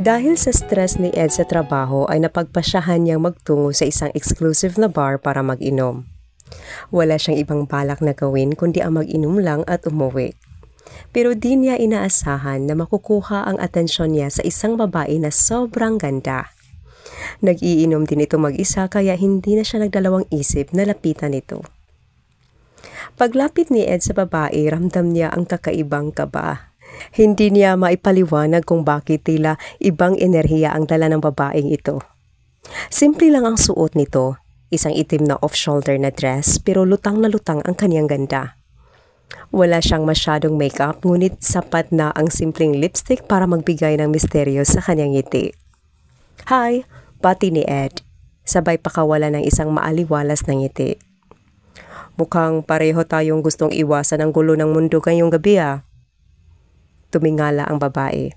Dahil sa stress ni Ed sa trabaho ay napagpasyahan niyang magtungo sa isang exclusive na bar para mag-inom. Wala siyang ibang balak na gawin kundi ang mag-inom lang at umuwi. Pero di niya inaasahan na makukuha ang atensyon niya sa isang babae na sobrang ganda. Nag-iinom din ito mag-isa kaya hindi na siya nagdalawang isip na lapitan ito. Paglapit ni Ed sa babae, ramdam niya ang kakaibang kaba. Hindi niya maipaliwanag kung bakit tila ibang enerhiya ang dala ng babaeng ito. Simple lang ang suot nito, isang itim na off-shoulder na dress pero lutang na lutang ang kanyang ganda. Wala siyang masyadong makeup ngunit sapat na ang simpleng lipstick para magbigay ng misteryo sa kanyang ngiti. "Hi!" bati ni Ed, sabay pakawala ng isang maaliwalas na ngiti. "Mukhang pareho tayong gustong iwasan ang gulo ng mundo ngayong gabi ah." Tumingala ang babae.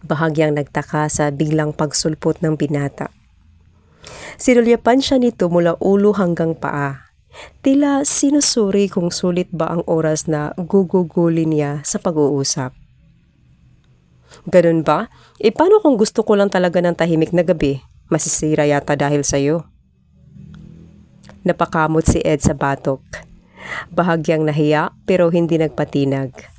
Bahagyang nagtaka sa biglang pagsulpot ng binata. Sinulyapan siya nito mula ulo hanggang paa. Tila sinusuri kung sulit ba ang oras na gugugulin niya sa pag-uusap. "Ganun ba? Paano kung gusto ko lang talaga ng tahimik na gabi? Masisira yata dahil sa'yo." Napakamot si Ed sa batok. Bahagyang nahiya pero hindi nagpatinag.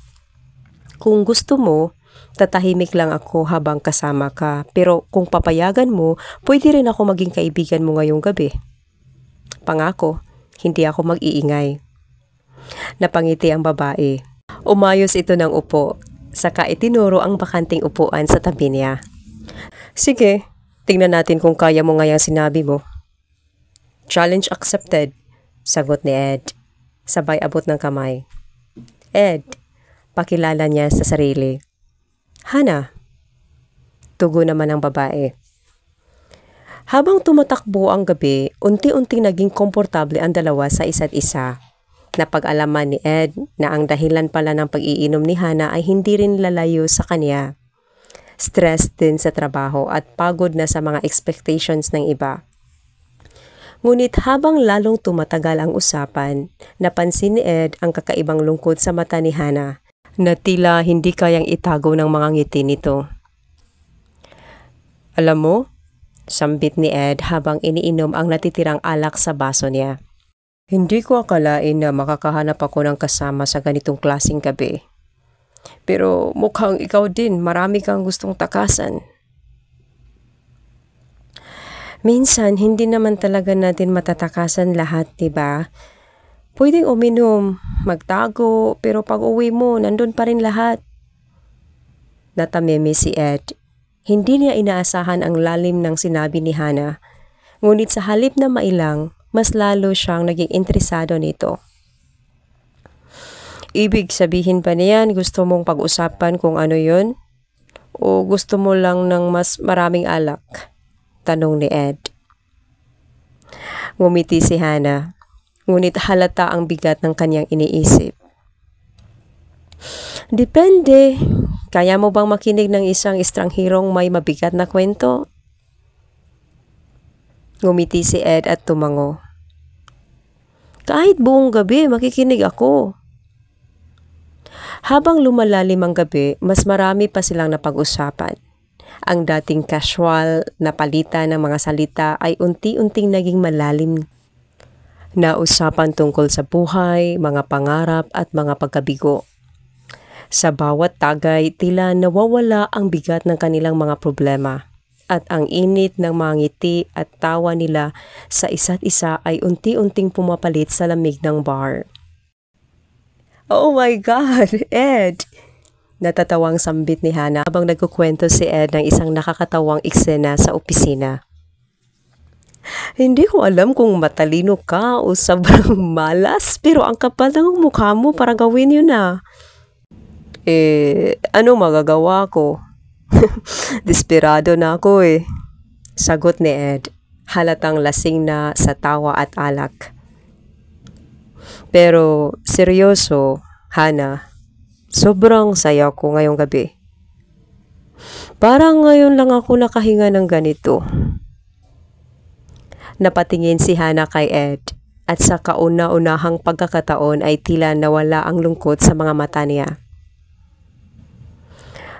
"Kung gusto mo, tatahimik lang ako habang kasama ka. Pero kung papayagan mo, pwede rin ako maging kaibigan mo ngayong gabi. Pangako, hindi ako mag-iingay." Napangiti ang babae. Umayos ito ng upo, saka itinuro ang bakanting upuan sa tabi niya. "Sige, tingnan natin kung kaya mo ngayang sinabi mo." "Challenge accepted," sagot ni Ed. Sabay abot ng kamay. "Ed," pakilala niya sa sarili. "Hana." Tugo naman ang babae. Habang tumatakbo ang gabi, unti-unting naging komportable ang dalawa sa isa't isa. Napag-alaman ni Ed na ang dahilan pala ng pag-iinom ni Hana ay hindi rin lalayo sa kanya. Stress din sa trabaho at pagod na sa mga expectations ng iba. Ngunit habang lalong tumatagal ang usapan, napansin ni Ed ang kakaibang lungkot sa mata ni Hana na tila hindi kayang itago ng mga ngiti nito. "Alam mo," sambit ni Ed habang iniinom ang natitirang alak sa baso niya, "hindi ko akalain na makakahanap ako ng kasama sa ganitong klaseng gabi. Pero mukhang ikaw din, marami kang gustong takasan." "Minsan, hindi naman talaga natin matatakasan lahat, diba? Pwedeng uminom, magtago, pero pag uwi mo, nandun pa rin lahat." Natamimi si Ed. Hindi niya inaasahan ang lalim ng sinabi ni Hana. Ngunit sa halip na mailang, mas lalo siyang naging interesado nito. "Ibig sabihin ba niyan gusto mong pag-usapan kung ano yun? O gusto mo lang ng mas maraming alak?" tanong ni Ed. Ngumiti si Hana. Ngunit halata ang bigat ng kanyang iniisip. "Depende. Kaya mo bang makinig ng isang estranghirong may mabigat na kwento?" Ngumiti si Ed at tumango. "Kahit buong gabi, makikinig ako." Habang lumalalim ang gabi, mas marami pa silang napag-usapan. Ang dating casual na palitan ng mga salita ay unti-unting naging malalim na usapan tungkol sa buhay, mga pangarap at mga pagkabigo. Sa bawat tagay, tila nawawala ang bigat ng kanilang mga problema at ang init ng mga ngiti at tawa nila sa isa't isa ay unti-unting pumapalit sa lamig ng bar. "Oh my God, Ed!" Natatawang sambit ni Hana habang nagkukwento si Ed ng isang nakakatawang eksena sa opisina. "Hindi ko alam kung matalino ka o sobrang malas, pero ang kapal ng mukha mo para gawin yun ah." Anong magagawa ko?" "Desperado na ako eh," sagot ni Ed, halatang lasing na sa tawa at alak. "Pero seryoso, Hana, sobrang saya ko ngayong gabi. Parang ngayon lang ako nakahinga ng ganito." Napatingin si Hana kay Ed at sa kauna-unahang pagkakataon ay tila nawala ang lungkot sa mga mata niya.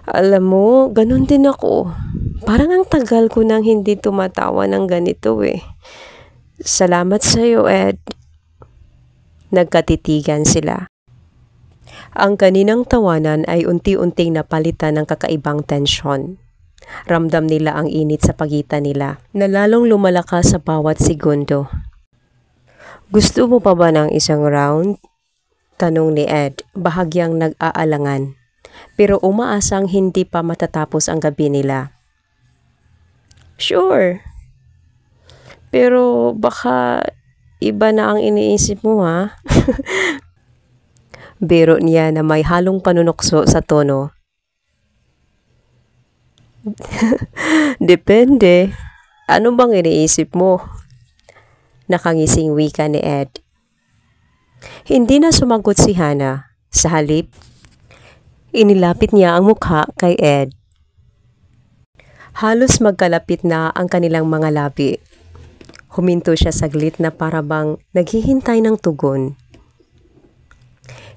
Alam mo, ganun din ako. Parang ang tagal ko nang hindi tumatawa ng ganito eh. Salamat sa'yo, Ed. Nagkatitigan sila. Ang kaninang tawanan ay unti-unting napalitan ng kakaibang tensyon. Ramdam nila ang init sa pagitan nila na lalong lumalakas sa bawat segundo. Gusto mo pa ba ng isang round? Tanong ni Ed, bahagyang nag-aalangan. Pero umaasang hindi pa matatapos ang gabi nila. Sure. Pero baka iba na ang iniisip mo ha? Biro niya na may halong panunokso sa tono. Depende. Ano bang iniisip mo? Nakangising wika ni Ed. Hindi na sumagot si Hana. Sa halip, inilapit niya ang mukha kay Ed. Halos magkalapit na ang kanilang mga labi. Huminto siya saglit na parabang naghihintay ng tugon.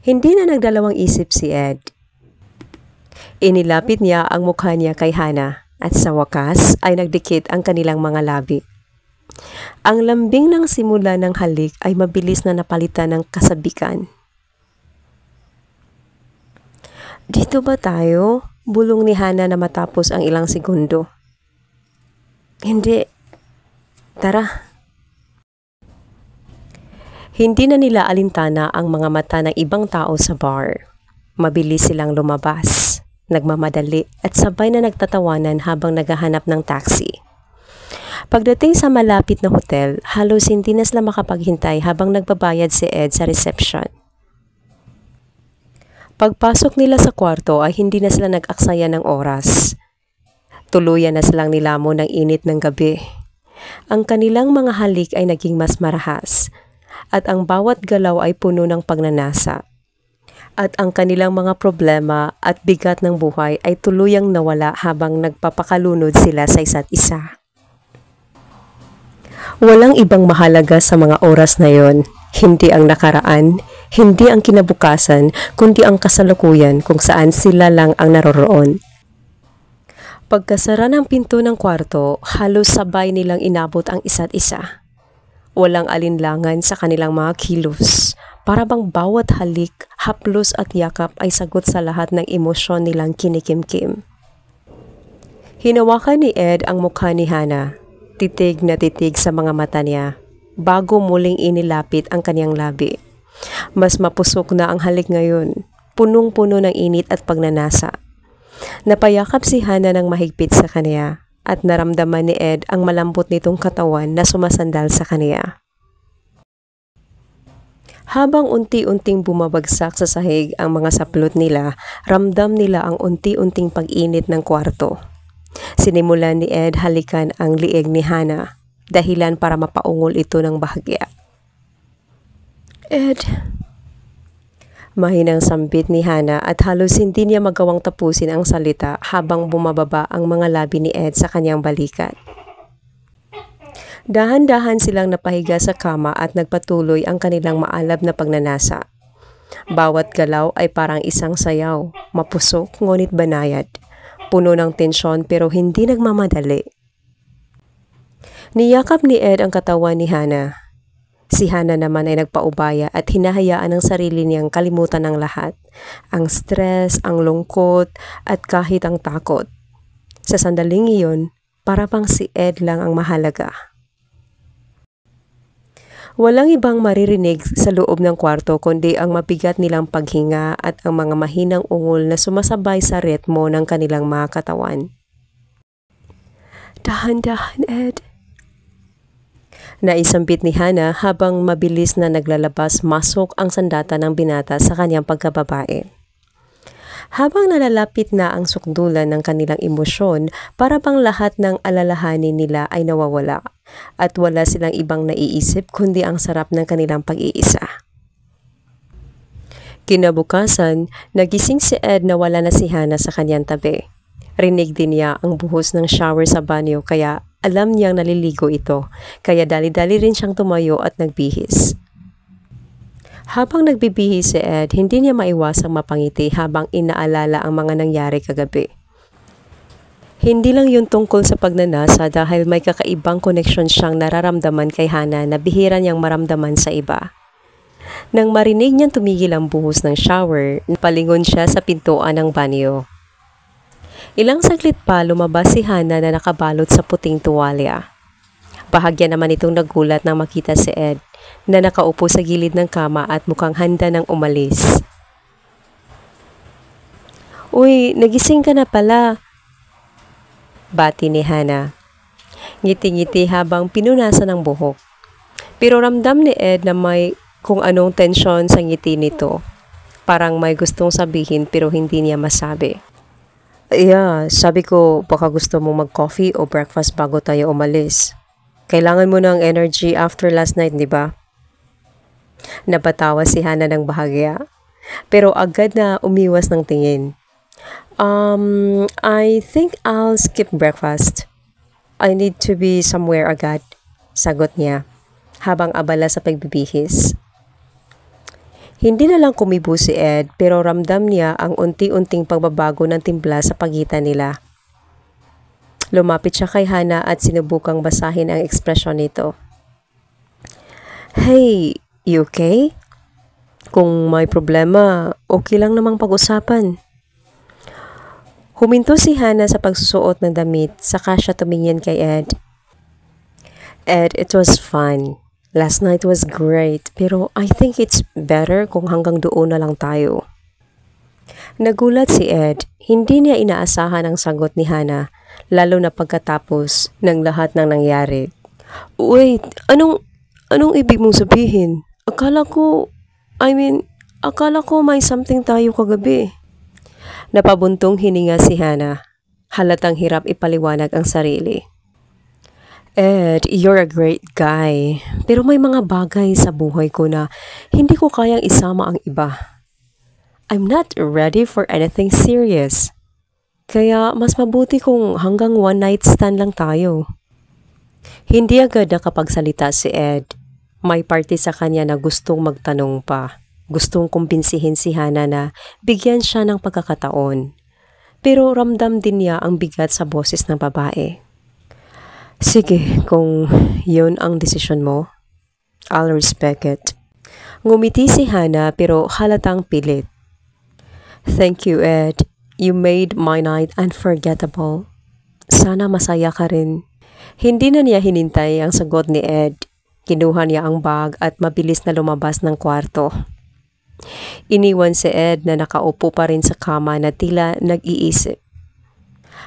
Hindi na nagdalawang isip si Ed. Inilapit niya ang mukha niya kay Hana at sa wakas ay nagdikit ang kanilang mga labi. Ang lambing ng simula ng halik ay mabilis na napalitan ng kasabikan. Dito ba tayo? Bulong ni Hana na matapos ang ilang segundo. Hindi. Tara. Hindi na nila alintana ang mga mata ng ibang tao sa bar. Mabilis silang lumabas, nagmamadali at sabay na nagtatawanan habang naghahanap ng taxi. Pagdating sa malapit na hotel, halos hindi na sila makapaghintay habang nagbabayad si Ed sa reception. Pagpasok nila sa kwarto ay hindi na sila nag-aksaya ng oras. Tuluyan na silang nilamon ng init ng gabi. Ang kanilang mga halik ay naging mas marahas at ang bawat galaw ay puno ng pagnanasa. At ang kanilang mga problema at bigat ng buhay ay tuluyang nawala habang nagpapakalunod sila sa isa't isa. Walang ibang mahalaga sa mga oras na yon, hindi ang nakaraan, hindi ang kinabukasan, kundi ang kasalukuyan kung saan sila lang ang naroroon. Pagkasara ng pinto ng kwarto, halos sabay nilang inabot ang isa't isa. Walang alinlangan sa kanilang mga kilos, para bang bawat halik, haplos at yakap ay sagot sa lahat ng emosyon nilang kinikimkim. Hinawakan ni Ed ang mukha ni Hana, titig na titig sa mga mata niya, bago muling inilapit ang kanyang labi. Mas mapusok na ang halik ngayon, punong-puno ng init at pagnanasa. Napayakap si Hana ng mahigpit sa kanya at naramdaman ni Ed ang malambot nitong katawan na sumasandal sa kanya. Habang unti-unting bumabagsak sa sahig ang mga saplot nila, ramdam nila ang unti-unting pag-init ng kwarto. Sinimulan ni Ed halikan ang lieg ni Hana, dahilan para mapaungol ito ng bahagya. Ed, mahinang sambit ni Hana at halos hindi niya magawang tapusin ang salita habang bumababa ang mga labi ni Ed sa kanyang balikat. Dahan-dahan silang napahiga sa kama at nagpatuloy ang kanilang maalab na pagnanasa. Bawat galaw ay parang isang sayaw, mapusok ngunit banayad, puno ng tensyon pero hindi nagmamadali. Niyakap ni Ed ang katawan ni Hana. Si Hana naman ay nagpaubaya at hinahayaan ang sarili niyang kalimutan ng lahat, ang stress, ang lungkot at kahit ang takot. Sa sandaling iyon, para bang si Ed lang ang mahalaga. Walang ibang maririnig sa loob ng kwarto kundi ang mabigat nilang paghinga at ang mga mahinang ungol na sumasabay sa ritmo ng kanilang mga katawan. Dahan-dahan, Ed. Naisambit ni Hana habang mabilis na naglalabas-masok ang sandata ng binata sa kanyang pagkababae. Habang nalalapit na ang sukdulan ng kanilang emosyon, para bang lahat ng alalahanin nila ay nawawala at wala silang ibang naiisip kundi ang sarap ng kanilang pag-iisa. Kinabukasan, nagising si Ed na wala na si Hana sa kanyang tabi. Rinig din niya ang buhos ng shower sa banyo kaya alam niyang naliligo ito, kaya dali-dali rin siyang tumayo at nagbihis. Habang nagbibihis si Ed, hindi niya maiwasang mapangiti habang inaalala ang mga nangyari kagabi. Hindi lang yun tungkol sa pagnanasa dahil may kakaibang koneksyon siyang nararamdaman kay Hana na bihira niyang maramdaman sa iba. Nang marinig niyang tumigil ang buhos ng shower, napalingon siya sa pintuan ng banyo. Ilang saglit pa lumabas si Hana na nakabalot sa puting tuwalya. Bahagya naman itong nagulat nang makita si Ed na nakaupo sa gilid ng kama at mukhang handa ng umalis. "Uy, nagising ka na pala," bati ni Hana. Ngiti-ngiti habang pinunasan ng buhok. Pero ramdam ni Ed na may kung anong tensyon sa ngiti nito. Parang may gustong sabihin pero hindi niya masabi. "Yeah, sabi ko baka gusto mong mag-coffee o breakfast bago tayo umalis. Kailangan mo ng energy after last night, di ba?" Napatawa si Hana ng bahagya. Pero agad na umiwas ng tingin. I think I'll skip breakfast. I need to be somewhere agad," sagot niya, habang abala sa pagbibihis. Hindi na lang kumibo si Ed pero ramdam niya ang unti-unting pagbabago ng timpla sa pagitan nila. Lumapit siya kay Hana at sinubukang basahin ang ekspresyon nito. "Hey, you okay? Kung may problema, okay lang namang pag-usapan." Huminto si Hana sa pagsusuot ng damit, saka siya tumingin kay Ed. "Ed, it was fun. Last night was great, pero I think it's better kung hanggang doon na lang tayo." Nagulat si Ed. Hindi niya inaasahan ang sagot ni Hana, lalo na pagkatapos ng lahat ng nangyari. "Wait, anong ibig mong sabihin? Akala ko may something tayo kagabi." Napabuntong hininga si Hana. Halatang hirap ipaliwanag ang sarili. "Ed, you're a great guy. Pero may mga bagay sa buhay ko na hindi ko kayang isama ang iba. I'm not ready for anything serious. Kaya mas mabuti kung hanggang one night stand lang tayo." Hindi agad nakapagsalita si Ed. May parte sa kanya na gustong magtanong pa. Gustong kumbinsihin si Hana na bigyan siya ng pagkakataon. Pero ramdam din niya ang bigat sa boses ng babae. "Sige, kung yun ang desisyon mo, I'll respect it." Ngumiti si Hana pero halatang pilit. "Thank you, Ed. You made my night unforgettable. Sana masaya ka rin." Hindi na niya hinintay ang sagot ni Ed. Kinuha niya ang bag at mabilis na lumabas ng kwarto. Iniwan si Ed na nakaupo pa rin sa kama na tila nag-iisip.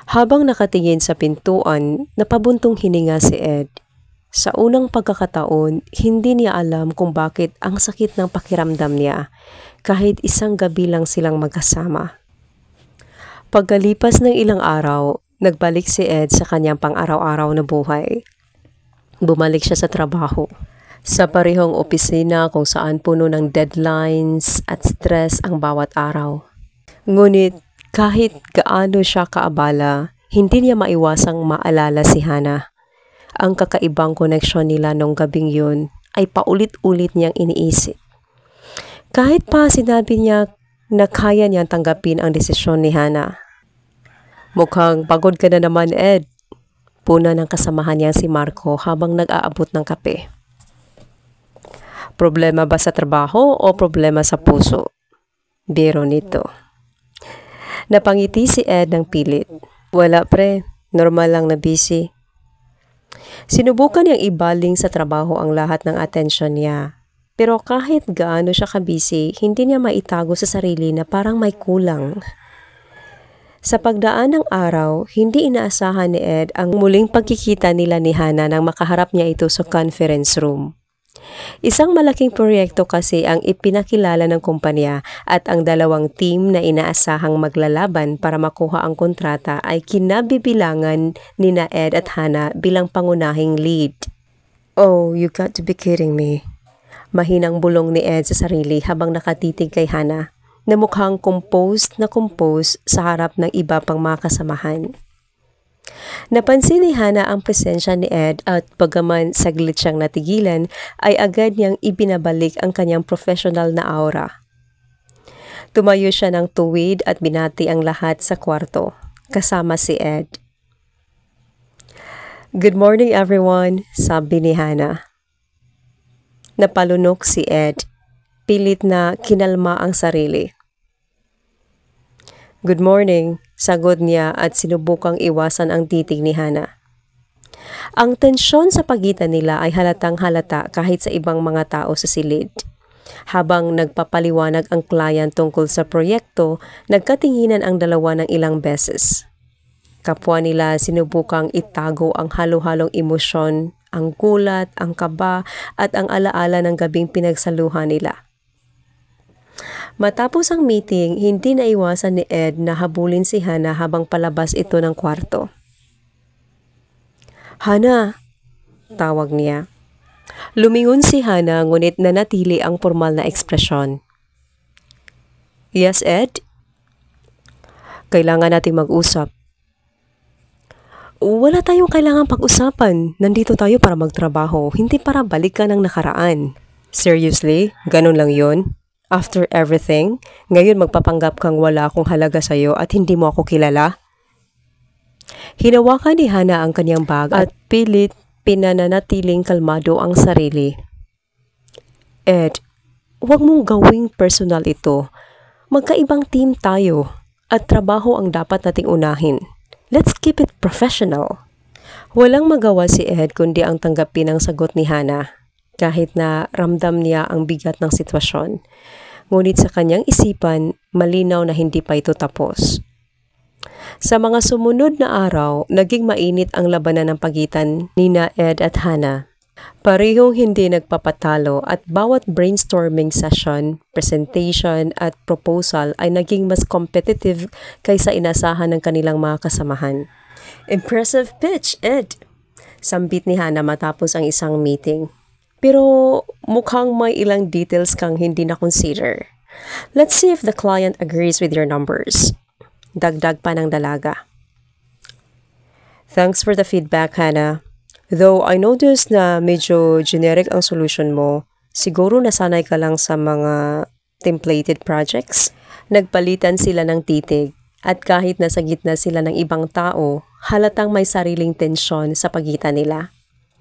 Habang nakatingin sa pintuan, napabuntong hininga si Ed. Sa unang pagkakataon, hindi niya alam kung bakit ang sakit ng pakiramdam niya kahit isang gabi lang silang magkasama. Pagkalipas ng ilang araw, nagbalik si Ed sa kanyang pang-araw-araw na buhay. Bumalik siya sa trabaho. Sa parehong opisina kung saan puno ng deadlines at stress ang bawat araw. Ngunit kahit gaano siya kaabala, hindi niya maiwasang maalala si Hana. Ang kakaibang koneksyon nila nung gabing yun ay paulit-ulit niyang iniisip. Kahit pa sinabi niya na kaya niyang tanggapin ang desisyon ni Hana. "Mukhang pagod ka na naman, Ed," puna ng kasamahan niya si Marco habang nag-aabot ng kape. "Problema ba sa trabaho o problema sa puso?" Biro nito. Napangiti si Ed ng pilit. "Wala pre, normal lang na busy." Sinubukan niyang ibaling sa trabaho ang lahat ng atensyon niya. Pero kahit gaano siya ka-busy, hindi niya maitago sa sarili na parang may kulang. Sa pagdaan ng araw, hindi inaasahan ni Ed ang muling pagkikita nila ni Hana nang makaharap niya ito sa conference room. Isang malaking proyekto kasi ang ipinakilala ng kumpanya at ang dalawang team na inaasahang maglalaban para makuha ang kontrata ay kinabibilangan ni na Ed at Hana bilang pangunahing lead. "Oh, you got to be kidding me." Mahinang bulong ni Ed sa sarili habang nakatitig kay Hana na mukhang composed sa harap ng iba pang mga kasamahan. Napansin ni Hana ang presensya ni Ed at bagaman saglit siyang natigilan, ay agad niyang ibinabalik ang kanyang professional na aura. Tumayo siya ng tuwid at binati ang lahat sa kwarto, kasama si Ed. Good morning everyone, sabi ni Hana. Napalunok si Ed, pilit na kinalma ang sarili. Good morning, sagot niya at sinubukang iwasan ang titig ni Hana. Ang tensyon sa pagitan nila ay halatang halata kahit sa ibang mga tao sa silid. Habang nagpapaliwanag ang client tungkol sa proyekto, nagkatinginan ang dalawa ng ilang beses. Kapwa nila sinubukang itago ang halo-halong emosyon, ang gulat, ang kaba at ang alaala ng gabing pinagsaluhan nila. Matapos ang meeting, hindi naiwasan ni Ed na habulin si Hana habang palabas ito ng kwarto. Hana, tawag niya. Lumingon si Hana ngunit nanatili ang formal na ekspresyon. Yes, Ed? Kailangan nating mag-usap. Wala tayong kailangang pag-usapan. Nandito tayo para magtrabaho, hindi para balikan ang nakaraan. Seriously? Ganun lang yun? After everything, ngayon magpapanggap kang wala akong halaga sa'yo at hindi mo ako kilala? Hinawakan ni Hana ang kanyang bag at pilit pinananatiling kalmado ang sarili. Ed, huwag mong gawing personal ito. Magkaibang team tayo at trabaho ang dapat nating unahin. Let's keep it professional. Walang magawa si Ed kundi ang tanggapin ang sagot ni Hana, kahit na ramdam niya ang bigat ng sitwasyon. Ngunit sa kanyang isipan, malinaw na hindi pa ito tapos. Sa mga sumunod na araw, naging mainit ang labanan ng pagitan nina Ed at Hana. Parehong hindi nagpapatalo at bawat brainstorming session, presentation at proposal ay naging mas competitive kaysa inasahan ng kanilang mga kasamahan. Impressive pitch, Ed! Sambit ni Hana matapos ang isang meeting. Pero mukhang may ilang details kang hindi na-consider. Let's see if the client agrees with your numbers. Dagdag pa ng dalaga. Thanks for the feedback, Hana. Though I noticed na medyo generic ang solution mo, siguro nasanay ka lang sa mga templated projects. Nagpalitan sila ng titig at kahit nasa gitna sila ng ibang tao, halatang may sariling tensyon sa pagitan nila.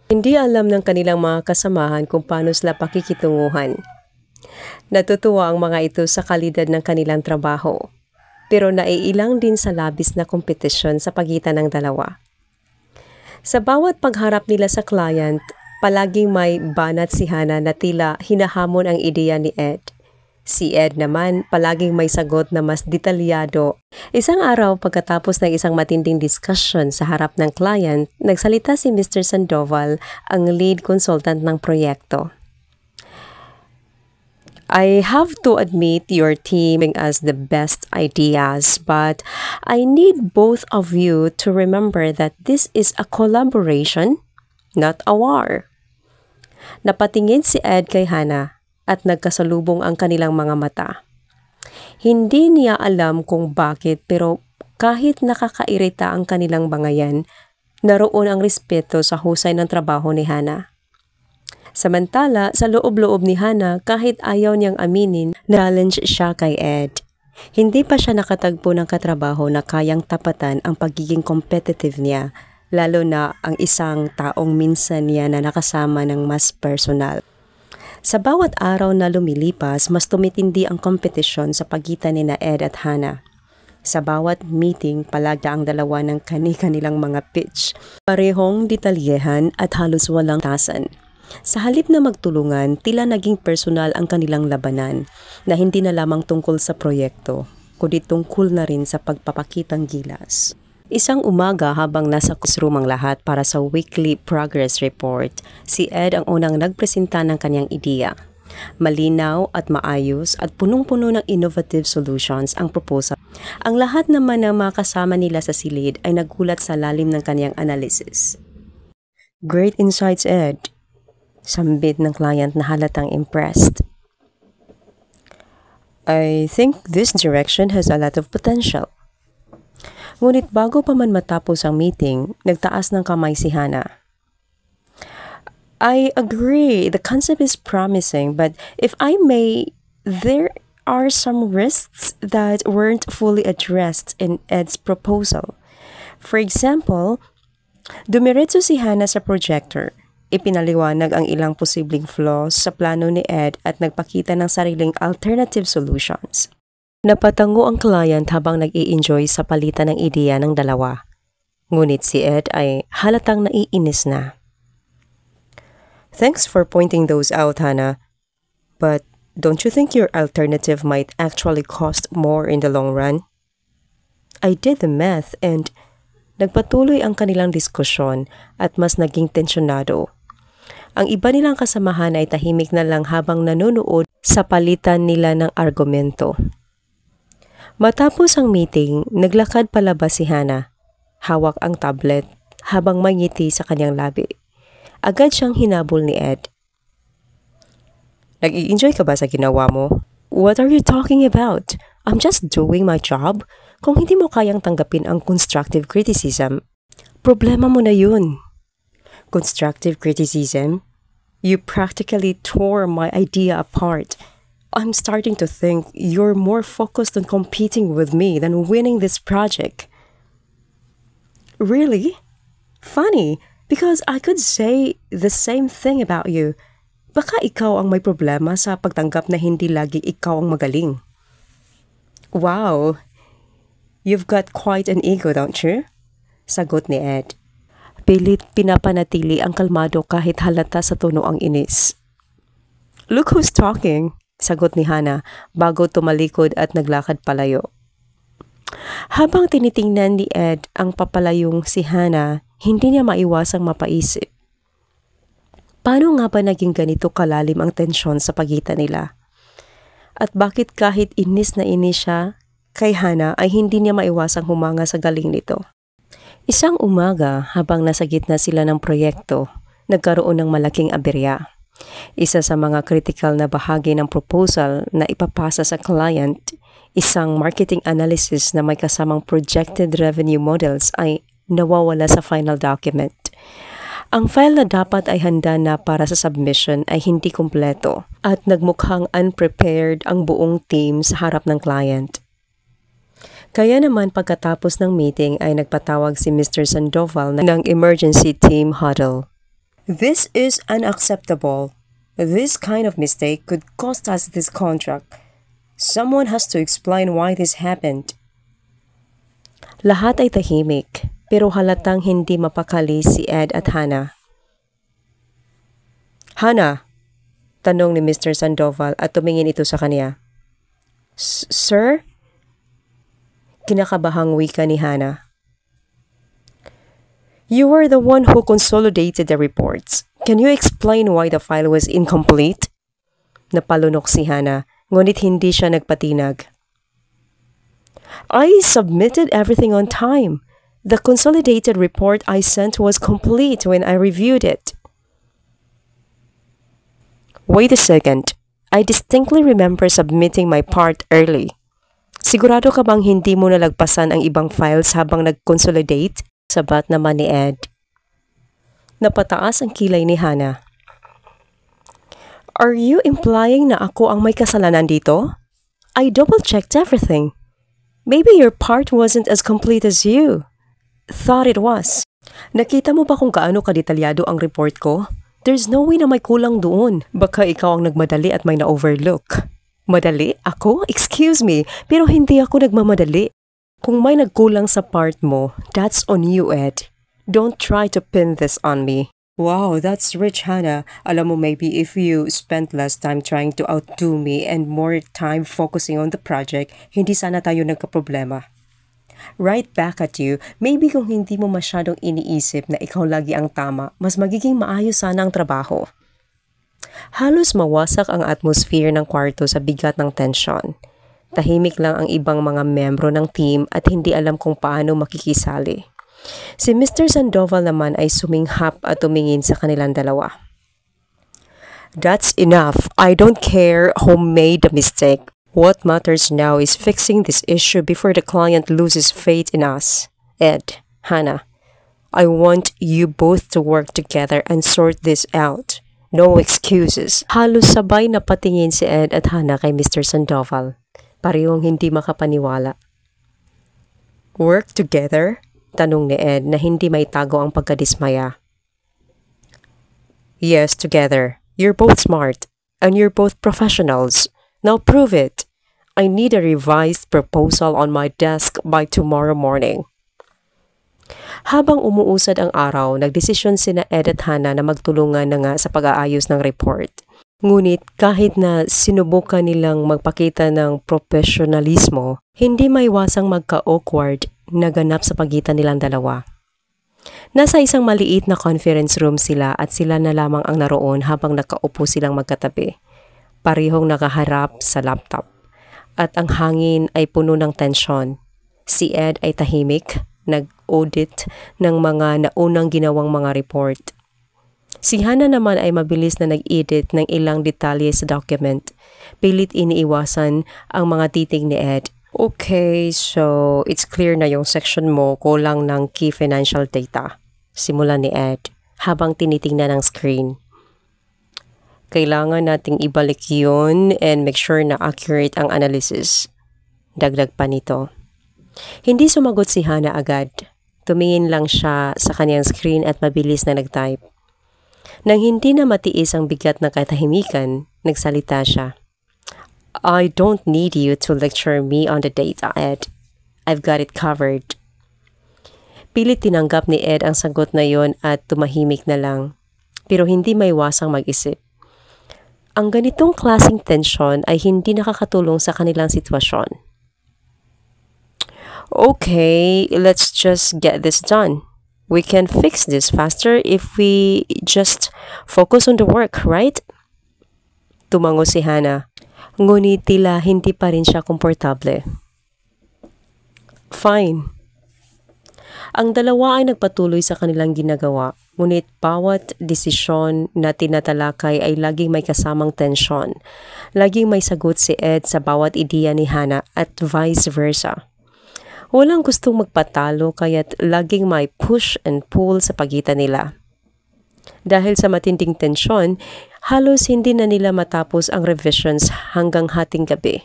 Hindi alam ng kanilang mga kasamahan kung paano sila pakikitunguhan. Natutuwa ang mga ito sa kalidad ng kanilang trabaho, pero naiilang din sa labis na kompetisyon sa pagitan ng dalawa. Sa bawat pagharap nila sa client, palaging may banat si Hana na tila hinahamon ang ideya ni Ed. Si Ed naman palaging may sagot na mas detalyado. Isang araw pagkatapos ng isang matinding discussion sa harap ng client, nagsalita si Mr. Sandoval, ang lead consultant ng proyekto. I have to admit your team has the best ideas, but I need both of you to remember that this is a collaboration, not a war. Napatingin si Ed kay Hana at nagkasalubong ang kanilang mga mata. Hindi niya alam kung bakit pero kahit nakakairita ang kanilang bangayan, naroon ang respeto sa husay ng trabaho ni Hana. Samantala, sa loob-loob ni Hana, kahit ayaw niyang aminin, challenge siya kay Ed. Hindi pa siya nakatagpo ng katrabaho na kayang tapatan ang pagiging competitive niya, lalo na ang isang taong minsan niya na nakasama ng mas personal. Sa bawat araw na lumilipas, mas tumitindi ang kompetisyon sa pagitan ni Ed at Hana. Sa bawat meeting, palagda ang dalawa ng kani-kanilang mga pitch. Parehong detalyehan at halos walang tasan. Sa halip na magtulungan, tila naging personal ang kanilang labanan na hindi na lamang tungkol sa proyekto, kundi tungkol na rin sa pagpapakitang gilas. Isang umaga habang nasa classroom ang lahat para sa weekly progress report, si Ed ang unang nagpresenta ng kanyang ideya. Malinaw at maayos at punong-puno ng innovative solutions ang proposal. Ang lahat naman ng mga kasama nila sa silid ay nagulat sa lalim ng kanyang analysis. Great insights, Ed. Sambit ng client na halatang impressed. I think this direction has a lot of potential. Ngunit bago pa man matapos ang meeting, nagtaas ng kamay si Hana. I agree, the concept is promising, but if I may, there are some risks that weren't fully addressed in Ed's proposal. For example, Dumiretso si Hannah sa projector. Ipinaliwanag ang ilang posibleng flaws sa plano ni Ed at nagpakita ng sariling alternative solutions. Napatango ang client habang nag-i-enjoy sa palitan ng ideya ng dalawa. Ngunit si Ed ay halatang naiinis na. Thanks for pointing those out, Hannah. But don't you think your alternative might actually cost more in the long run? I did the math and nagpatuloy ang kanilang diskusyon at mas naging tensyonado. Ang iba nilang kasamahan ay tahimik na lang habang nanonood sa palitan nila ng argumento. Matapos ang meeting, naglakad palabas si Hannah. Hawak ang tablet habang may ngiti sa kanyang labi. Agad siyang hinabol ni Ed. Nag-i-enjoy ka ba sa ginawa mo? What are you talking about? I'm just doing my job. Kung hindi mo kayang tanggapin ang constructive criticism, problema mo na yun. Constructive criticism? You practically tore my idea apart. I'm starting to think you're more focused on competing with me than winning this project. Really? Funny, because I could say the same thing about you. Baka ikaw ang may problema sa pagtanggap na hindi lagi ikaw ang magaling. Wow, you've got quite an ego, don't you? Sagot ni Ed. Pilit pinapanatili ang kalmado kahit halata sa tono ang inis. Look who's talking, sagot ni Hannah bago tumalikod at naglakad palayo. Habang tinitingnan ni Ed ang papalayong si Hannah, hindi niya maiwasang mapaisip. Paano nga ba naging ganito kalalim ang tensyon sa pagitan nila? At bakit kahit inis na inis siya kay Hannah ay hindi niya maiwasang humanga sa galing nito? Isang umaga habang nasa gitna sila ng proyekto, nagkaroon ng malaking aberya. Isa sa mga critical na bahagi ng proposal na ipapasa sa client, isang marketing analysis na may kasamang projected revenue models ay nawawala sa final document. Ang file na dapat ay handa na para sa submission ay hindi kumpleto at nagmukhang unprepared ang buong team sa harap ng client. Kaya naman pagkatapos ng meeting ay nagpatawag si Mr. Sandoval ng emergency team huddle. This is unacceptable. This kind of mistake could cost us this contract. Someone has to explain why this happened. Lahat ay tahimik, pero halatang hindi mapakali si Ed at Hannah. Hannah, tanong ni Mr. Sandoval at tumingin ito sa kanya. Sir? Kinakabahang wika ni Hannah. You were the one who consolidated the reports. Can you explain why the file was incomplete? Napalunok si Hannah, ngunit hindi siya nagpatinag. I submitted everything on time. The consolidated report I sent was complete when I reviewed it. Wait a second. I distinctly remember submitting my part early. Sigurado ka bang hindi mo nalagpasan ang ibang files habang nag-consolidate? Sabat naman ni Ed. Napataas ang kilay ni Hannah. Are you implying na ako ang may kasalanan dito? I double-checked everything. Maybe your part wasn't as complete as you thought it was. Nakita mo ba kung gaano kadetalyado ang report ko? There's no way na may kulang doon. Baka ikaw ang nagmadali at may na-overlook. Madali? Ako? Excuse me, pero hindi ako nagmamadali. Kung may nagkulang sa part mo, that's on you, Ed. Don't try to pin this on me. Wow, that's rich, Hannah. Alam mo, maybe if you spent less time trying to outdo me and more time focusing on the project, hindi sana tayo nagkaproblema. Right back at you, maybe kung hindi mo masyadong iniisip na ikaw lagi ang tama, mas magiging maayos sana ang trabaho. Halos mawasak ang atmosphere ng kwarto sa bigat ng tensyon. Tahimik lang ang ibang mga membro ng team at hindi alam kung paano makikisali. Si Mr. Sandoval naman ay suminghap at tumingin sa kanilang dalawa. That's enough. I don't care who made the mistake. What matters now is fixing this issue before the client loses faith in us. Ed, Hannah, I want you both to work together and sort this out. No excuses. Halos sabay na patingin si Ed at Hannah kay Mr. Sandoval. Parehong hindi makapaniwala. Work together? Tanong ni Ed na hindi maitago ang pagkadismaya. Yes, together. You're both smart. And you're both professionals. Now prove it. I need a revised proposal on my desk by tomorrow morning. Habang umuusad ang araw, nagdesisyon sina Ed at Hana na magtulungan na nga sa pag-aayos ng report. Ngunit kahit na sinubukan nilang magpakita ng professionalismo, hindi maiwasang magka-awkward na ganap sa pagitan nilang dalawa. Nasa isang maliit na conference room sila at sila na lamang ang naroon habang nakaupo silang magkatabi. Parehong nakaharap sa laptop at ang hangin ay puno ng tensyon. Si Ed ay tahimik, nag-audit ng mga naunang ginawang mga report. Si Hana naman ay mabilis na nag-edit ng ilang detalye sa document. Pilit iniiwasan ang mga titig ni Ed. Okay, so it's clear na yung section mo kulang ng key financial data. Simula ni Ed habang tinitingnan ang screen. Kailangan nating ibalik yun and make sure na accurate ang analysis. Dagdag pa nito. Hindi sumagot si Hana agad. Tumingin lang siya sa kanyang screen at mabilis na nag-type. Nang hindi na matiis ang bigat ng katahimikan, nagsalita siya. I don't need you to lecture me on the data, Ed. I've got it covered. Pilit tinanggap ni Ed ang sagot na yon at tumahimik na lang. Pero hindi maiwasang mag-isip. Ang ganitong klaseng tensyon ay hindi nakakatulong sa kanilang sitwasyon. Okay, let's just get this done. We can fix this faster if we just focus on the work, right? Tumango si Hana. Ngunit tila hindi pa rin siya komportable. Fine. Ang dalawa ay nagpatuloy sa kanilang ginagawa, ngunit bawat desisyon na tinatalakay ay laging may kasamang tensyon. Laging may sagot si Ed sa bawat ideya ni Hana at vice versa. Walang gustong magpatalo kaya't laging may push and pull sa pagitan nila. Dahil sa matinding tensyon, halos hindi na nila matapos ang revisions hanggang hating gabi.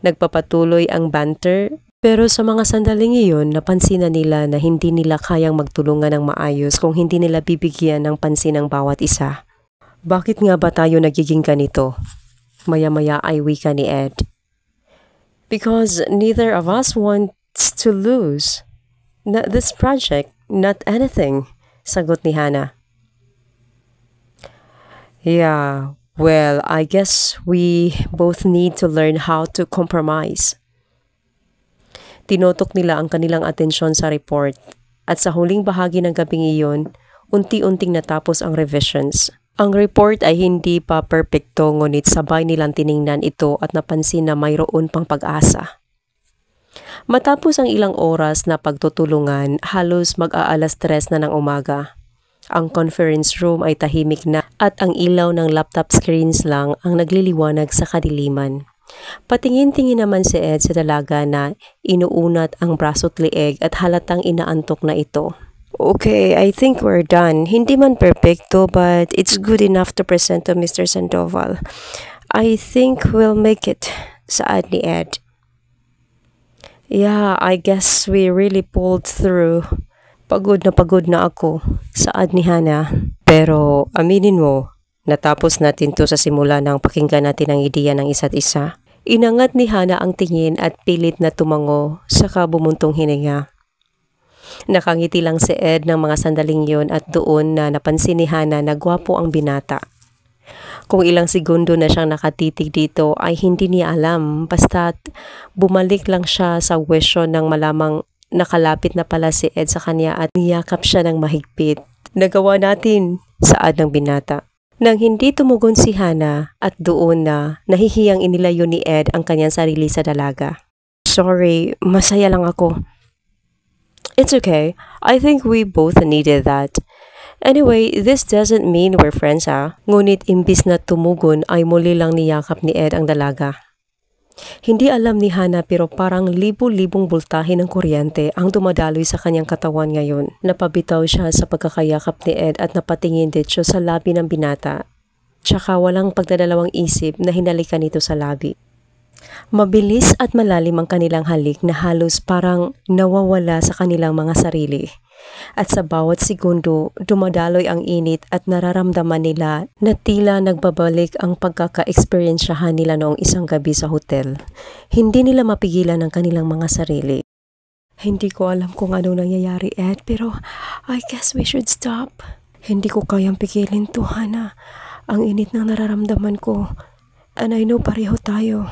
Nagpapatuloy ang banter, pero sa mga sandaling iyon, napansin na nila na hindi nila kayang magtulungan ng maayos kung hindi nila bibigyan ng pansin ang bawat isa. Bakit nga ba tayo nagiging ganito? Maya-maya ay wika ni Ed. Because neither of us wants to lose. Not this project, not anything, sagot ni Hana. Yeah, well, I guess we both need to learn how to compromise. Tinotok nila ang kanilang atensyon sa report at sa huling bahagi ng gabing iyon, unti-unting natapos ang revisions. Ang report ay hindi pa perpekto ngunit sabay nilang tiningnan ito at napansin na mayroon pang pag-asa. Matapos ang ilang oras na pagtutulungan, halos mag-aalas 3 na ng umaga. Ang conference room ay tahimik na at ang ilaw ng laptop screens lang ang nagliliwanag sa kadiliman. Patingin-tingin naman si Ed sa dalaga na inuunat ang braso't leeg at halatang inaantok na ito. Okay, I think we're done. Hindi man perfecto, but it's good enough to present to Mr. Sandoval. I think we'll make it, saad ni Ed. Yeah, I guess we really pulled through. Pagod na ako, saad ni Hana. Pero aminin mo, natapos natin to sa simula ng pakinggan natin ang ideya ng isa't isa. Inangat ni Hana ang tingin at pilit na tumango, saka bumuntong hininga. Nakangiti lang si Ed ng mga sandaling yon at doon na napansin ni Hana na gwapo ang binata. Kung ilang segundo na siyang nakatitig dito ay hindi niya alam basta't bumalik lang siya sa wisyo nang malamang nakalapit na pala si Ed sa kanya at niyakap siya ng mahigpit. Nagawa natin, saad ng binata. Nang hindi tumugon si Hana at doon na nahihiyang inilayo ni Ed ang kanyang sarili sa dalaga. Sorry, masaya lang ako. It's okay. I think we both needed that. Anyway, this doesn't mean we're friends Ngunit imbis na tumugon ay muli lang niyakap ni Ed ang dalaga. Hindi alam ni Hana pero parang libu-libong voltahe ng kuryente ang dumadaloy sa kanyang katawan ngayon. Napabitaw siya sa pagkakayakap ni Ed at napatingin dito sa labi ng binata. Tsaka walang pagdadalawang isip na hinalikan nito sa labi. Mabilis at malalim ang kanilang halik na halos parang nawawala sa kanilang mga sarili. At sa bawat segundo, dumadaloy ang init at nararamdaman nila na tila nagbabalik ang pagkaka-experiensyahan nila noong isang gabi sa hotel. Hindi nila mapigilan ang kanilang mga sarili. Hindi ko alam kung anong nangyayari, Ed, pero I guess we should stop. Hindi ko kayang pigilin to, Hana. Ang init ng nararamdaman ko. And I know pareho tayo.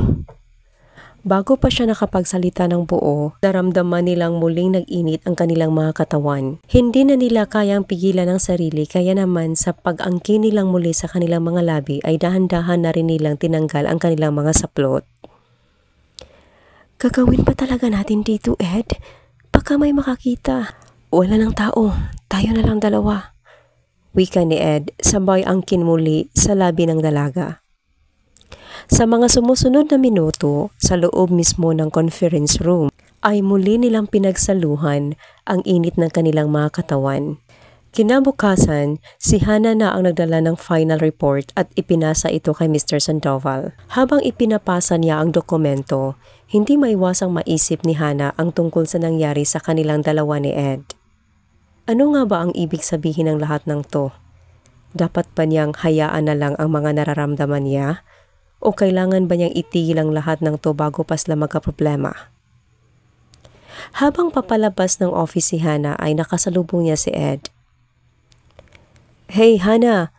Bago pa siya nakapagsalita ng buo, naramdaman nilang muling nag-init ang kanilang mga katawan. Hindi na nila kayang pigilan ang sarili, kaya naman sa pag-angkin nilang muli sa kanilang mga labi ay dahan-dahan na rin nilang tinanggal ang kanilang mga saplot. Gagawin pa talaga natin dito, Ed? Baka may makakita. Wala ng tao, tayo na lang dalawa. Wika ni Ed, sabay angkin muli sa labi ng dalaga. Sa mga sumusunod na minuto, sa loob mismo ng conference room, ay muli nilang pinagsaluhan ang init ng kanilang mga katawan. Kinabukasan, si Hana na ang nagdala ng final report at ipinasa ito kay Mr. Sandoval. Habang ipinapasa niya ang dokumento, hindi maiwasang maisip ni Hana ang tungkol sa nangyari sa kanilang dalawa ni Ed. Ano nga ba ang ibig sabihin ng lahat ng to? Dapat ba niyang hayaan na lang ang mga nararamdaman niya? O kailangan ba niyang itigil ang lahat ng to bago pa sila magkaproblema? Habang papalabas ng office si Hana ay nakasalubong niya si Ed. Hey Hana,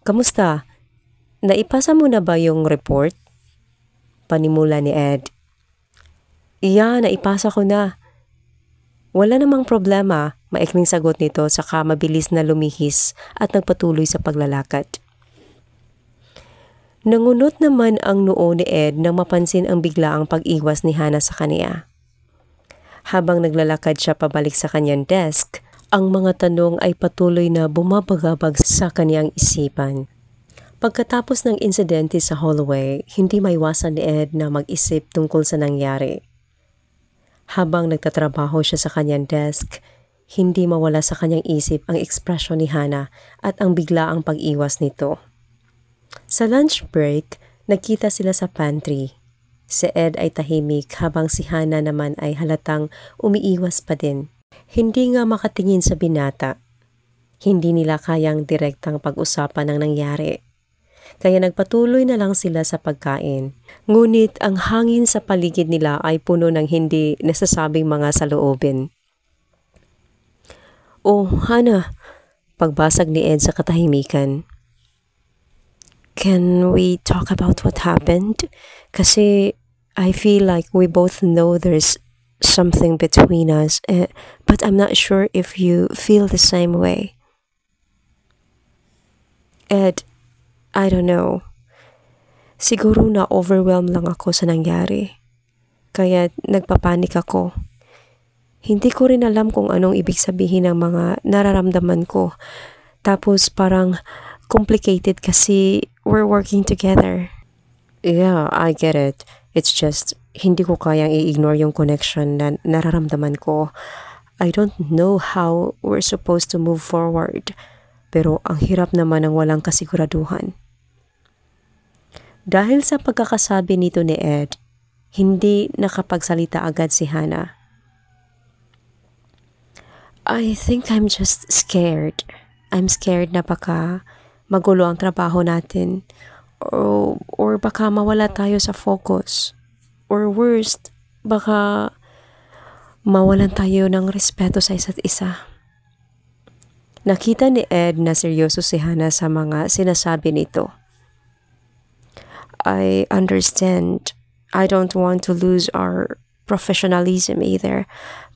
kamusta? Naipasa mo na ba yung report? Panimula ni Ed. Iya, naipasa ko na. Wala namang problema, maikling sagot nito saka mabilis na lumihis at nagpatuloy sa paglalakad. Nangunot naman ang noo ni Ed nang mapansin ang biglaang pag-iwas ni Hana sa kaniya. Habang naglalakad siya pabalik sa kanyang desk, ang mga tanong ay patuloy na bumabagabag sa kaniyang isipan. Pagkatapos ng insidente sa hallway, hindi maiwasan ni Ed na mag-isip tungkol sa nangyari. Habang nagtatrabaho siya sa kanyang desk, hindi mawala sa kanyang isip ang ekspresyon ni Hana at ang biglaang pag-iwas nito. Sa lunch break, nagkita sila sa pantry. Si Ed ay tahimik habang si Hana naman ay halatang umiiwas pa din. Hindi nga makatingin sa binata. Hindi nila kayang direktang pag-usapan ng nangyari. Kaya nagpatuloy na lang sila sa pagkain. Ngunit ang hangin sa paligid nila ay puno ng hindi nasasabing mga saloobin. Oh, Hana, pagbasag ni Ed sa katahimikan. Can we talk about what happened? Kasi I feel like we both know there's something between us, but I'm not sure if you feel the same way. Ed, I don't know. Siguro na-overwhelmed lang ako sa nangyari. Kaya nagpapanik ako. Hindi ko rin alam kung anong ibig sabihin ng mga nararamdaman ko. Tapos parang complicated kasi we're working together. Yeah, I get it. It's just, hindi ko kayang i-ignore yung connection na nararamdaman ko. I don't know how we're supposed to move forward. Pero ang hirap naman ng walang kasiguraduhan. Dahil sa pagkakasabi nito ni Ed, hindi nakapagsalita agad si Hana. I think I'm just scared. I'm scared na baka magulo ang trabaho natin. Or baka mawala tayo sa focus. Or worst, baka mawalan tayo ng respeto sa isa't isa. Nakita ni Ed na seryoso si Hana sa mga sinasabi nito. I understand. I don't want to lose our professionalism either.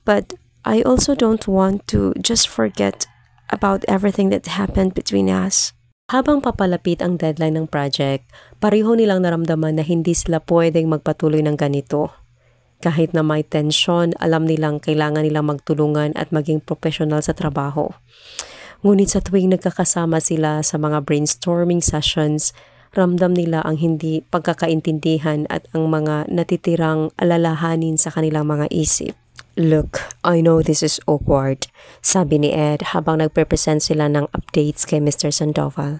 But I also don't want to just forget about everything that happened between us. Habang papalapit ang deadline ng project, pareho nilang naramdaman na hindi sila pwedeng magpatuloy ng ganito. Kahit na may tensyon, alam nilang kailangan nilang magtulungan at maging professional sa trabaho. Ngunit sa tuwing nagkakasama sila sa mga brainstorming sessions, ramdam nila ang hindi pagkakaintindihan at ang mga natitirang alalahanin sa kanilang mga isip. Look, I know this is awkward, sabi ni Ed habang nagpe-present sila ng updates kay Mr. Sandoval.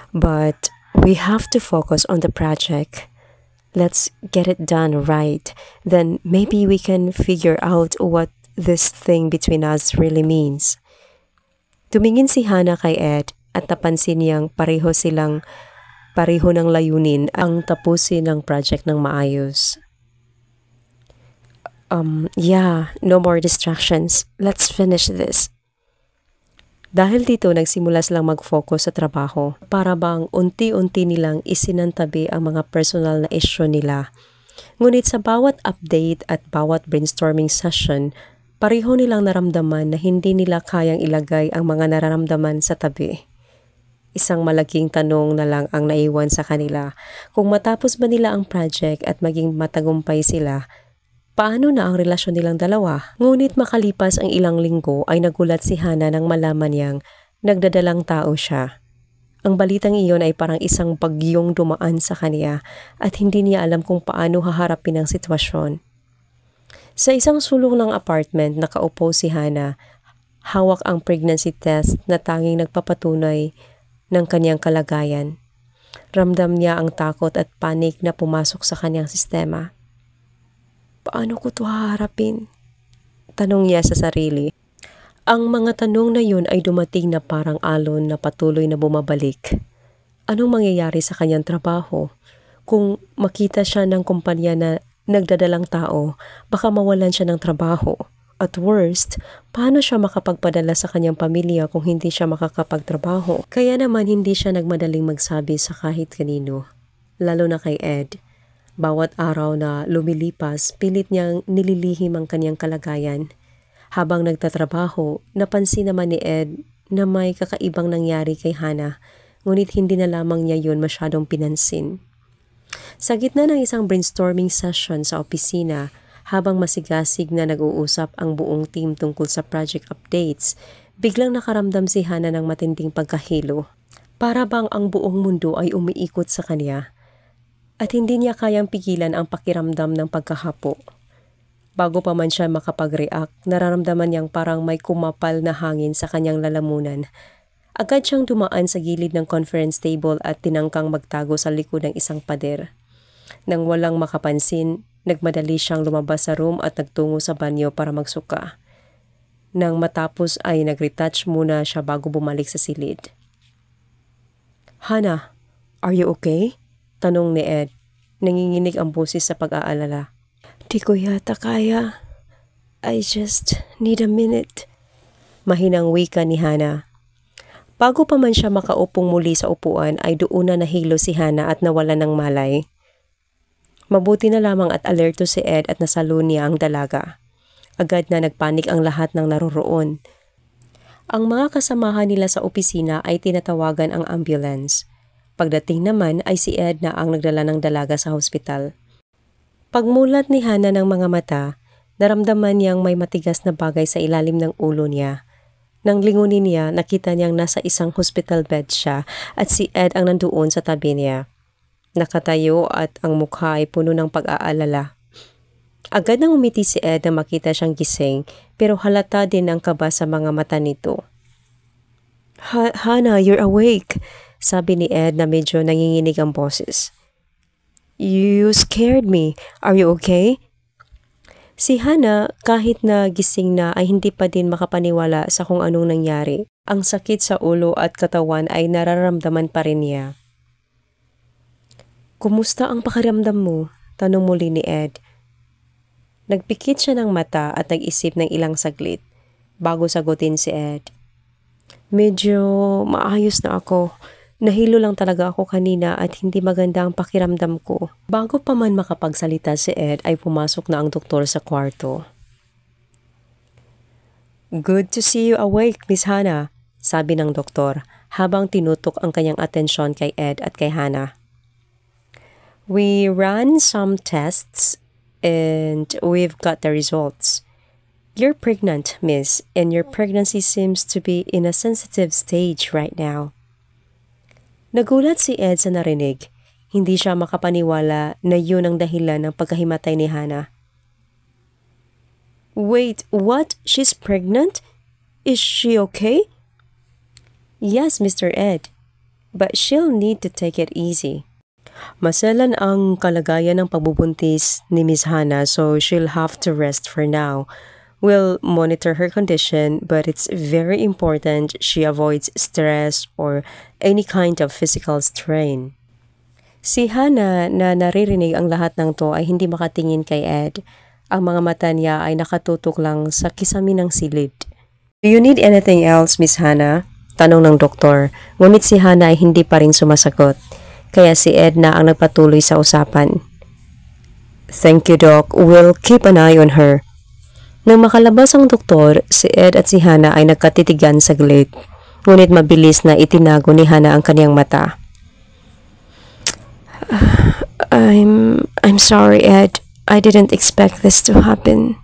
But we have to focus on the project. Let's get it done right. Then maybe we can figure out what this thing between us really means. Tumingin si Hana kay Ed at napansin niyang pareho ng layunin ang tapusin ng project ng maayos. Yeah, no more distractions. Let's finish this. Dahil dito, nagsimula silang mag-focus sa trabaho para bang unti-unti nilang isinantabi ang mga personal na issue nila. Ngunit sa bawat update at bawat brainstorming session, pareho nilang naramdaman na hindi nila kayang ilagay ang mga nararamdaman sa tabi. Isang malaking tanong na lang ang naiwan sa kanila. Kung matapos ba nila ang project at maging matagumpay sila, paano na ang relasyon nilang dalawa? Ngunit makalipas ang ilang linggo ay nagulat si Hana nang malaman niyang nagdadalang tao siya. Ang balitang iyon ay parang isang bagyong dumaan sa kanya at hindi niya alam kung paano haharapin ang sitwasyon. Sa isang sulok ng apartment, nakaupo si Hana. Hawak ang pregnancy test na tanging nagpapatunay ng kanyang kalagayan. Ramdam niya ang takot at panik na pumasok sa kanyang sistema. Paano ko ito haharapin? Tanong niya sa sarili. Ang mga tanong na yun ay dumating na parang alon na patuloy na bumabalik. Anong mangyayari sa kanyang trabaho? Kung makita siya ng kumpanya na nagdadalang tao, baka mawalan siya ng trabaho. At worst, paano siya makapagpadala sa kanyang pamilya kung hindi siya makakapagtrabaho? Kaya naman hindi siya nagmadaling magsabi sa kahit kanino, lalo na kay Ed. Bawat araw na lumilipas, pilit niyang nililihim ang kanyang kalagayan. Habang nagtatrabaho, napansin naman ni Ed na may kakaibang nangyari kay Hana, ngunit hindi na lamang niya yun masyadong pinansin. Sa gitna ng isang brainstorming session sa opisina, habang masigasig na nag-uusap ang buong team tungkol sa project updates, biglang nakaramdam si Hana ng matinding pagkahilo. Para bang ang buong mundo ay umiikot sa kanya at hindi niya kayang pigilan ang pakiramdam ng pagkahapo. Bago pa man siya makapag-react, nararamdaman niyang parang may kumapal na hangin sa kanyang lalamunan. Agad siyang dumaan sa gilid ng conference table at tinangkang magtago sa likod ng isang pader. Nang walang makapansin, nagmadali siyang lumabas sa room at nagtungo sa banyo para magsuka. Nang matapos ay nag-retouch muna siya bago bumalik sa silid. Hana, are you okay? Tanong ni Ed. Nanginginig ang boses sa pag-aalala. Di ko yata kaya. I just need a minute. Mahinang wika ni Hana. Bago pa man siya makaupong muli sa upuan ay doon na nahilo si Hana at nawala ng malay. Mabuti na lamang at alerto si Ed at nasalo niya ang dalaga. Agad na nagpanik ang lahat ng naroroon. Ang mga kasamahan nila sa opisina ay tinatawagan ang ambulance. Pagdating naman ay si Ed na ang nagdala ng dalaga sa hospital. Pagmulat ni Hana ng mga mata, naramdaman niyang may matigas na bagay sa ilalim ng ulo niya. Nang lingunin niya, nakita niyang nasa isang hospital bed siya at si Ed ang nandoon sa tabi niya. Nakatayo at ang mukha ay puno ng pag-aalala. Agad nang umiti si Ed na makita siyang gising pero halata din ang kaba sa mga mata nito. Hana, you're awake, sabi ni Ed na medyo nanginginig ang boses. You scared me. Are you okay? Si Hana, kahit na gising na ay hindi pa din makapaniwala sa kung anong nangyari. Ang sakit sa ulo at katawan ay nararamdaman pa rin niya. Kumusta ang pakiramdam mo? Tanong muli ni Ed. Nagpikit siya ng mata at nag-isip ng ilang saglit bago sagutin si Ed. Medyo maayos na ako. Nahilo lang talaga ako kanina at hindi maganda ang pakiramdam ko. Bago pa man makapagsalita si Ed ay pumasok na ang doktor sa kwarto. Good to see you awake, Miss Hana, sabi ng doktor habang tinutok ang kanyang atensyon kay Ed at kay Hana. We ran some tests and we've got the results. You're pregnant, miss, and your pregnancy seems to be in a sensitive stage right now. Nagulat si Ed sa narinig. Hindi siya makapaniwala na yun ang dahilan ng pagkahimatay ni Hana. Wait, what? She's pregnant? Is she okay? Yes, Mr. Ed. But she'll need to take it easy. Maselan ang kalagayan ng pagbubuntis ni Miss Hannah, so she'll have to rest for now. We'll monitor her condition, but it's very important she avoids stress or any kind of physical strain. Si Hannah na naririnig ang lahat ng to ay hindi makatingin kay Ed. Ang mga mata niya ay nakatutok lang sa kisame ng silid. Do you need anything else, Miss Hannah? Tanong ng doktor. Ngunit si Hannah ay hindi pa rin sumasagot. Kaya si Ed na ang nagpatuloy sa usapan. Thank you, Doc. We'll keep an eye on her. Nang makalabas ang doktor, si Ed at si Hannah ay nagkatitigan saglit. Ngunit mabilis na itinago ni Hannah ang kanyang mata. I'm sorry, Ed. I didn't expect this to happen.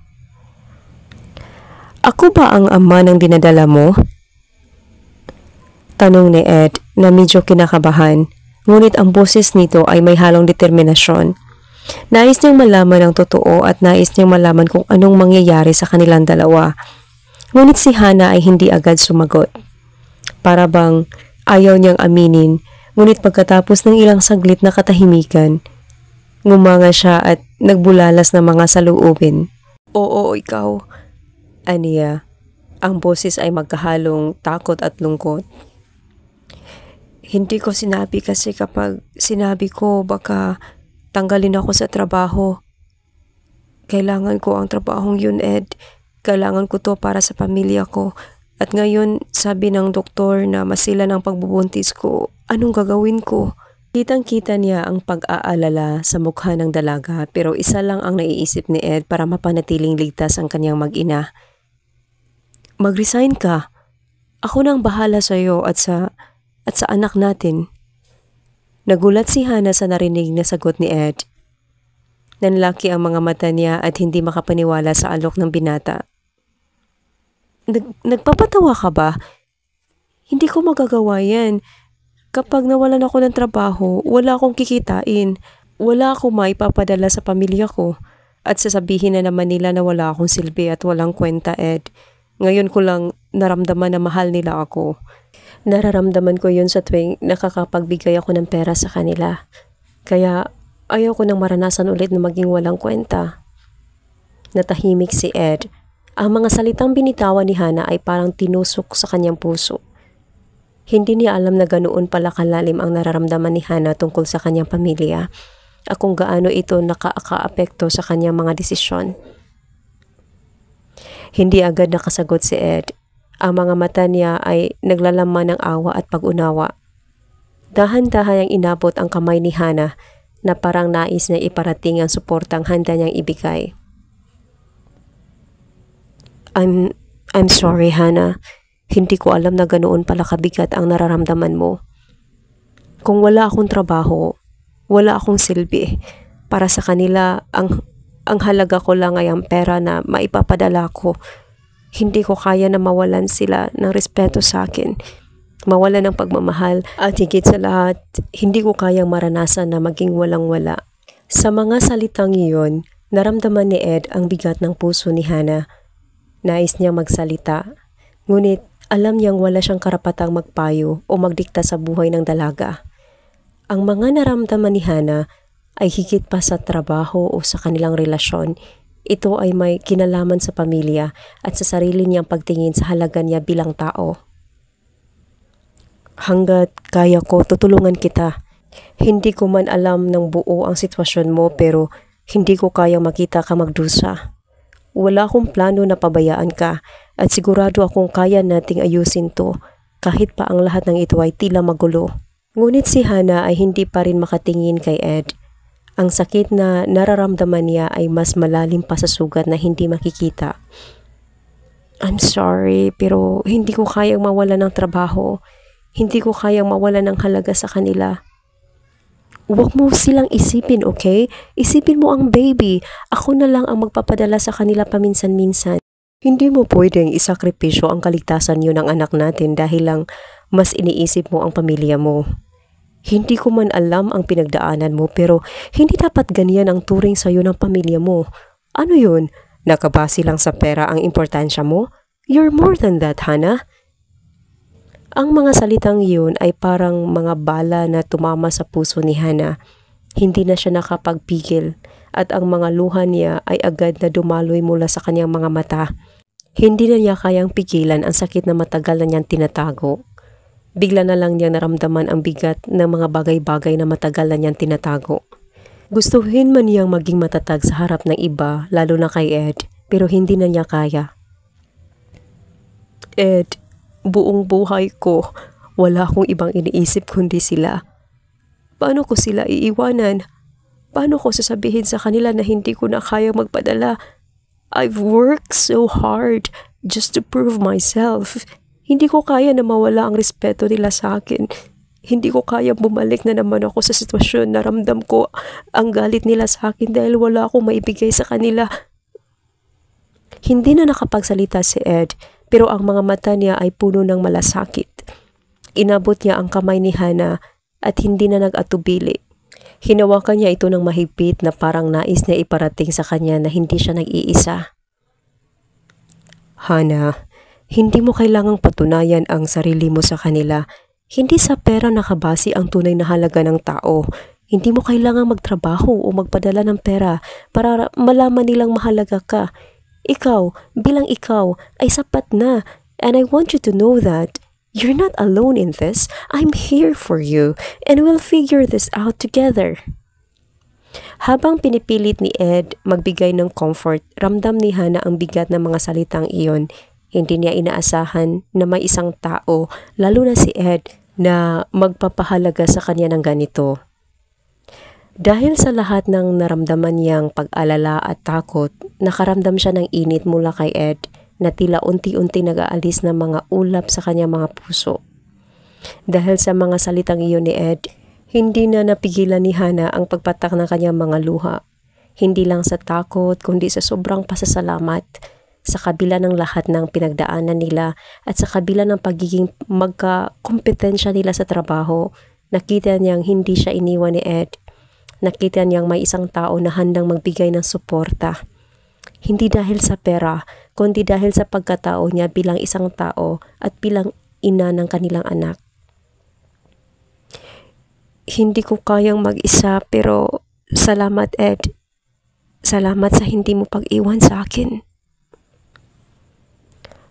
Ako ba ang ama ng dinadala mo? Tanong ni Ed na medyo kinakabahan. Ngunit ang boses nito ay may halong determinasyon. Nais niyang malaman ang totoo at nais niyang malaman kung anong mangyayari sa kanilang dalawa. Ngunit si Hannah ay hindi agad sumagot. Para bang ayaw niyang aminin, ngunit pagkatapos ng ilang saglit na katahimikan, ngumanga siya at nagbulalas ng mga saluubin. Oo, ikaw. Aniya, ang boses ay magkahalong takot at lungkot. Hindi ko sinabi kasi kapag sinabi ko baka tanggalin ako sa trabaho. Kailangan ko ang trabahong yun, Ed. Kailangan ko to para sa pamilya ko. At ngayon, sabi ng doktor na masila ng pagbubuntis ko. Anong gagawin ko? Kitang-kita niya ang pag-aalala sa mukha ng dalaga pero isa lang ang naiisip ni Ed para mapanatiling ligtas ang kanyang mag-ina. Mag-resign ka. Ako nang bahala sa iyo at sa anak natin. Nagulat si Hannah sa narinig na sagot ni Ed. Nanlaki ang mga mata niya at hindi makapaniwala sa alok ng binata. Nagpapatawa ka ba? Hindi ko magagawa yan. Kapag nawalan ako ng trabaho, wala akong kikitain. Wala akong maipapadala sa pamilya ko. At sasabihin na naman nila na wala akong silbi at walang kwenta, Ed. Ngayon ko lang naramdaman na mahal nila ako. Nararamdaman ko yun sa tuwing nakakapagbigay ako ng pera sa kanila. Kaya ayaw ko nang maranasan ulit na maging walang kwenta. Natahimik si Ed. Ang mga salitang binitawan ni Hannah ay parang tinusok sa kanyang puso. Hindi niya alam na ganoon pala kalalim ang nararamdaman ni Hannah tungkol sa kanyang pamilya at kung gaano ito nakaka-apekto sa kanyang mga desisyon. Hindi agad nakasagot si Ed. Ang mga mata niya ay naglalaman ng awa at pag-unawa. Dahan-dahan ang inabot ang kamay ni Hannah na parang nais niya iparating ang suportang handa niyang ibigay. I'm sorry, Hannah. Hindi ko alam na ganoon pala kabigat ang nararamdaman mo. Kung wala akong trabaho, wala akong silbi. Para sa kanila, ang halaga ko lang ay ang pera na maipapadala ko. Hindi ko kaya na mawalan sila ng respeto sa akin, mawalan ng pagmamahal at higit sa lahat, hindi ko kayang maranasan na maging walang-wala. Sa mga salitang iyon, naramdaman ni Ed ang bigat ng puso ni Hannah. Nais niyang magsalita, ngunit alam niyang wala siyang karapatang magpayo o magdikta sa buhay ng dalaga. Ang mga naramdaman ni Hannah ay higit pa sa trabaho o sa kanilang relasyon. Ito ay may kinalaman sa pamilya at sa sarili niyang pagtingin sa halaga niya bilang tao. Hanggat kaya ko, tutulungan kita. Hindi ko man alam ng buo ang sitwasyon mo pero hindi ko kayang makita ka magdusa. Wala akong plano na pabayaan ka at sigurado akong kaya nating ayusin to kahit pa ang lahat ng ito ay tila magulo. Ngunit si Hannah ay hindi pa rin makatingin kay Ed. Ang sakit na nararamdaman niya ay mas malalim pa sa sugat na hindi makikita. I'm sorry, pero hindi ko kayang mawalan ng trabaho. Hindi ko kayang mawalan ng halaga sa kanila. Huwag mo silang isipin, okay? Isipin mo ang baby. Ako na lang ang magpapadala sa kanila paminsan-minsan. Hindi mo pwedeng isakripisyo ang kaligtasan niyo ng anak natin dahil lang mas iniisip mo ang pamilya mo. Hindi ko man alam ang pinagdaanan mo pero hindi dapat ganyan ang turing sa iyo ng pamilya mo. Ano yun? Nakabase lang sa pera ang importansya mo? You're more than that, Hannah. Ang mga salitang iyon ay parang mga bala na tumama sa puso ni Hana. Hindi na siya nakapagpigil at ang mga luha niya ay agad na dumaloy mula sa kanyang mga mata. Hindi na niya kayang pigilan ang sakit na matagal na niyang tinatago. Bigla na lang niya naramdaman ang bigat ng mga bagay-bagay na matagal na niyang tinatago. Gustuhin man niyang maging matatag sa harap ng iba, lalo na kay Ed, pero hindi na niya kaya. Ed, buong buhay ko, wala akong ibang iniisip kundi sila. Paano ko sila iiwanan? Paano ko sasabihin sa kanila na hindi ko na kayang magpadala? I've worked so hard just to prove myself. Hindi ko kaya na mawala ang respeto nila sa akin. Hindi ko kaya bumalik na naman ako sa sitwasyon na ramdam ko ang galit nila sa akin dahil wala akong maibigay sa kanila. Hindi na nakapagsalita si Ed, pero ang mga mata niya ay puno ng malasakit. Inabot niya ang kamay ni Hana at hindi na nag-atubili. Hinawakan niya ito ng mahigpit na parang nais niya iparating sa kanya na hindi siya nag-iisa. Hana, hindi mo kailangang patunayan ang sarili mo sa kanila. Hindi sa pera nakabase ang tunay na halaga ng tao. Hindi mo kailangang magtrabaho o magpadala ng pera para malaman nilang mahalaga ka. Ikaw, bilang ikaw, ay sapat na. And I want you to know that you're not alone in this. I'm here for you and we'll figure this out together. Habang pinipilit ni Ed magbigay ng comfort, ramdam ni Hana ang bigat ng mga salitang iyon. Hindi niya inaasahan na may isang tao, lalo na si Ed, na magpapahalaga sa kanya ng ganito. Dahil sa lahat ng naramdaman niyang pag-alala at takot, nakaramdam siya ng init mula kay Ed na tila unti-unti nag-aalis ng mga ulap sa kanyang mga puso. Dahil sa mga salitang iyon ni Ed, hindi na napigilan ni Hana ang pagpatak ng kanyang mga luha. Hindi lang sa takot kundi sa sobrang pasasalamat. Sa kabila ng lahat ng pinagdaanan nila at sa kabila ng pagiging magkakompetensya nila sa trabaho, nakita niyang hindi siya iniwan ni Ed. Nakita niyang may isang tao na handang magbigay ng suporta. Hindi dahil sa pera, kundi dahil sa pagkatao niya bilang isang tao at bilang ina ng kanilang anak. Hindi ko kayang mag-isa pero salamat Ed. Salamat sa hindi mo pag-iwan sa akin.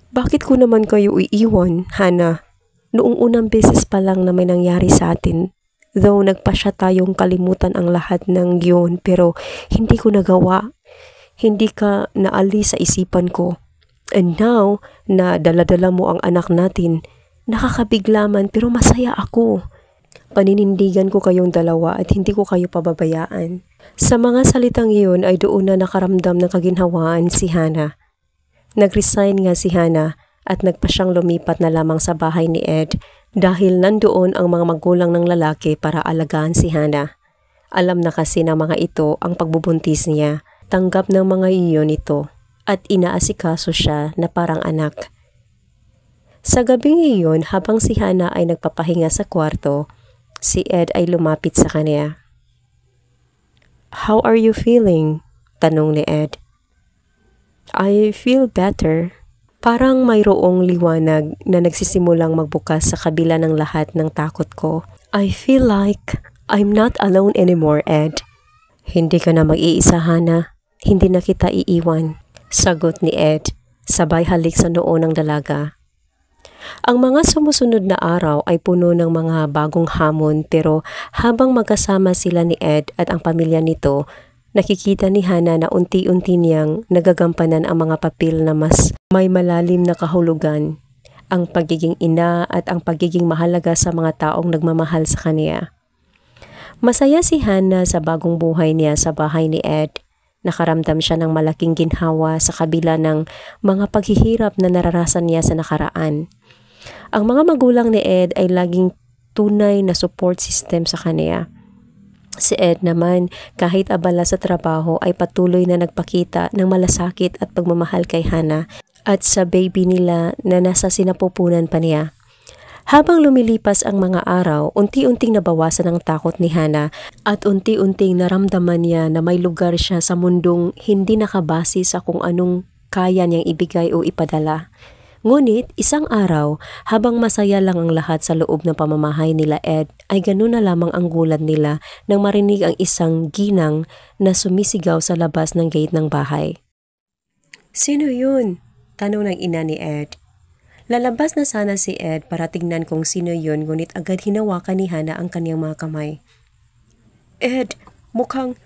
Bakit ko naman kayo iiwan, Hana? Noong unang beses pa lang na may nangyari sa atin. Though nagpasya tayong kalimutan ang lahat ng yun, pero hindi ko nagawa. Hindi ka naalis sa isipan ko. And now, na dala-dala mo ang anak natin, nakakabigla man pero masaya ako. Paninindigan ko kayong dalawa at hindi ko kayo pababayaan. Sa mga salitang iyon ay doon na nakaramdam ng kaginhawaan si Hana. Nag-resign nga si Hana at nagpa siyang lumipat na lamang sa bahay ni Ed dahil nandoon ang mga magulang ng lalaki para alagaan si Hana. Alam na kasi ng mga ito ang pagbubuntis niya, tanggap ng mga iyon ito at inaasikaso siya na parang anak. Sa gabing iyon habang si Hana ay nagpapahinga sa kwarto, si Ed ay lumapit sa kanya. "How are you feeling?" tanong ni Ed. "I feel better." Parang mayroong liwanag na nagsisimulang magbukas sa kabila ng lahat ng takot ko. "I feel like I'm not alone anymore, Ed." "Hindi ka na mag-iisa, Hana. Hindi na kita iiwan," sagot ni Ed, sabay halik sa noo ng dalaga. Ang mga sumusunod na araw ay puno ng mga bagong hamon pero habang magkasama sila ni Ed at ang pamilya nito, nakikita ni Hana na unti-unti niyang nagagampanan ang mga papel na mas may malalim na kahulugan, ang pagiging ina at ang pagiging mahalaga sa mga taong nagmamahal sa kanya. Masaya si Hana sa bagong buhay niya sa bahay ni Ed. Nakaramdam siya ng malaking ginhawa sa kabila ng mga paghihirap na naranasan niya sa nakaraan. Ang mga magulang ni Ed ay laging tunay na support system sa kanya. Si Ed naman, kahit abala sa trabaho ay patuloy na nagpakita ng malasakit at pagmamahal kay Hana at sa baby nila na nasa sinapupunan pa niya. Habang lumilipas ang mga araw, unti-unting nabawasan ang takot ni Hana at unti-unting naramdaman niya na may lugar siya sa mundong hindi nakabase sa kung anong kaya niyang ibigay o ipadala. Ngunit isang araw, habang masaya lang ang lahat sa loob ng pamamahay nila Ed, ay ganun na lamang ang gulat nila nang marinig ang isang ginang na sumisigaw sa labas ng gate ng bahay. "Sino yun?" tanong ng ina ni Ed. Lalabas na sana si Ed para tingnan kung sino yun, ngunit agad hinawakan ni Hana ang kanyang mga kamay. "Ed, mukhang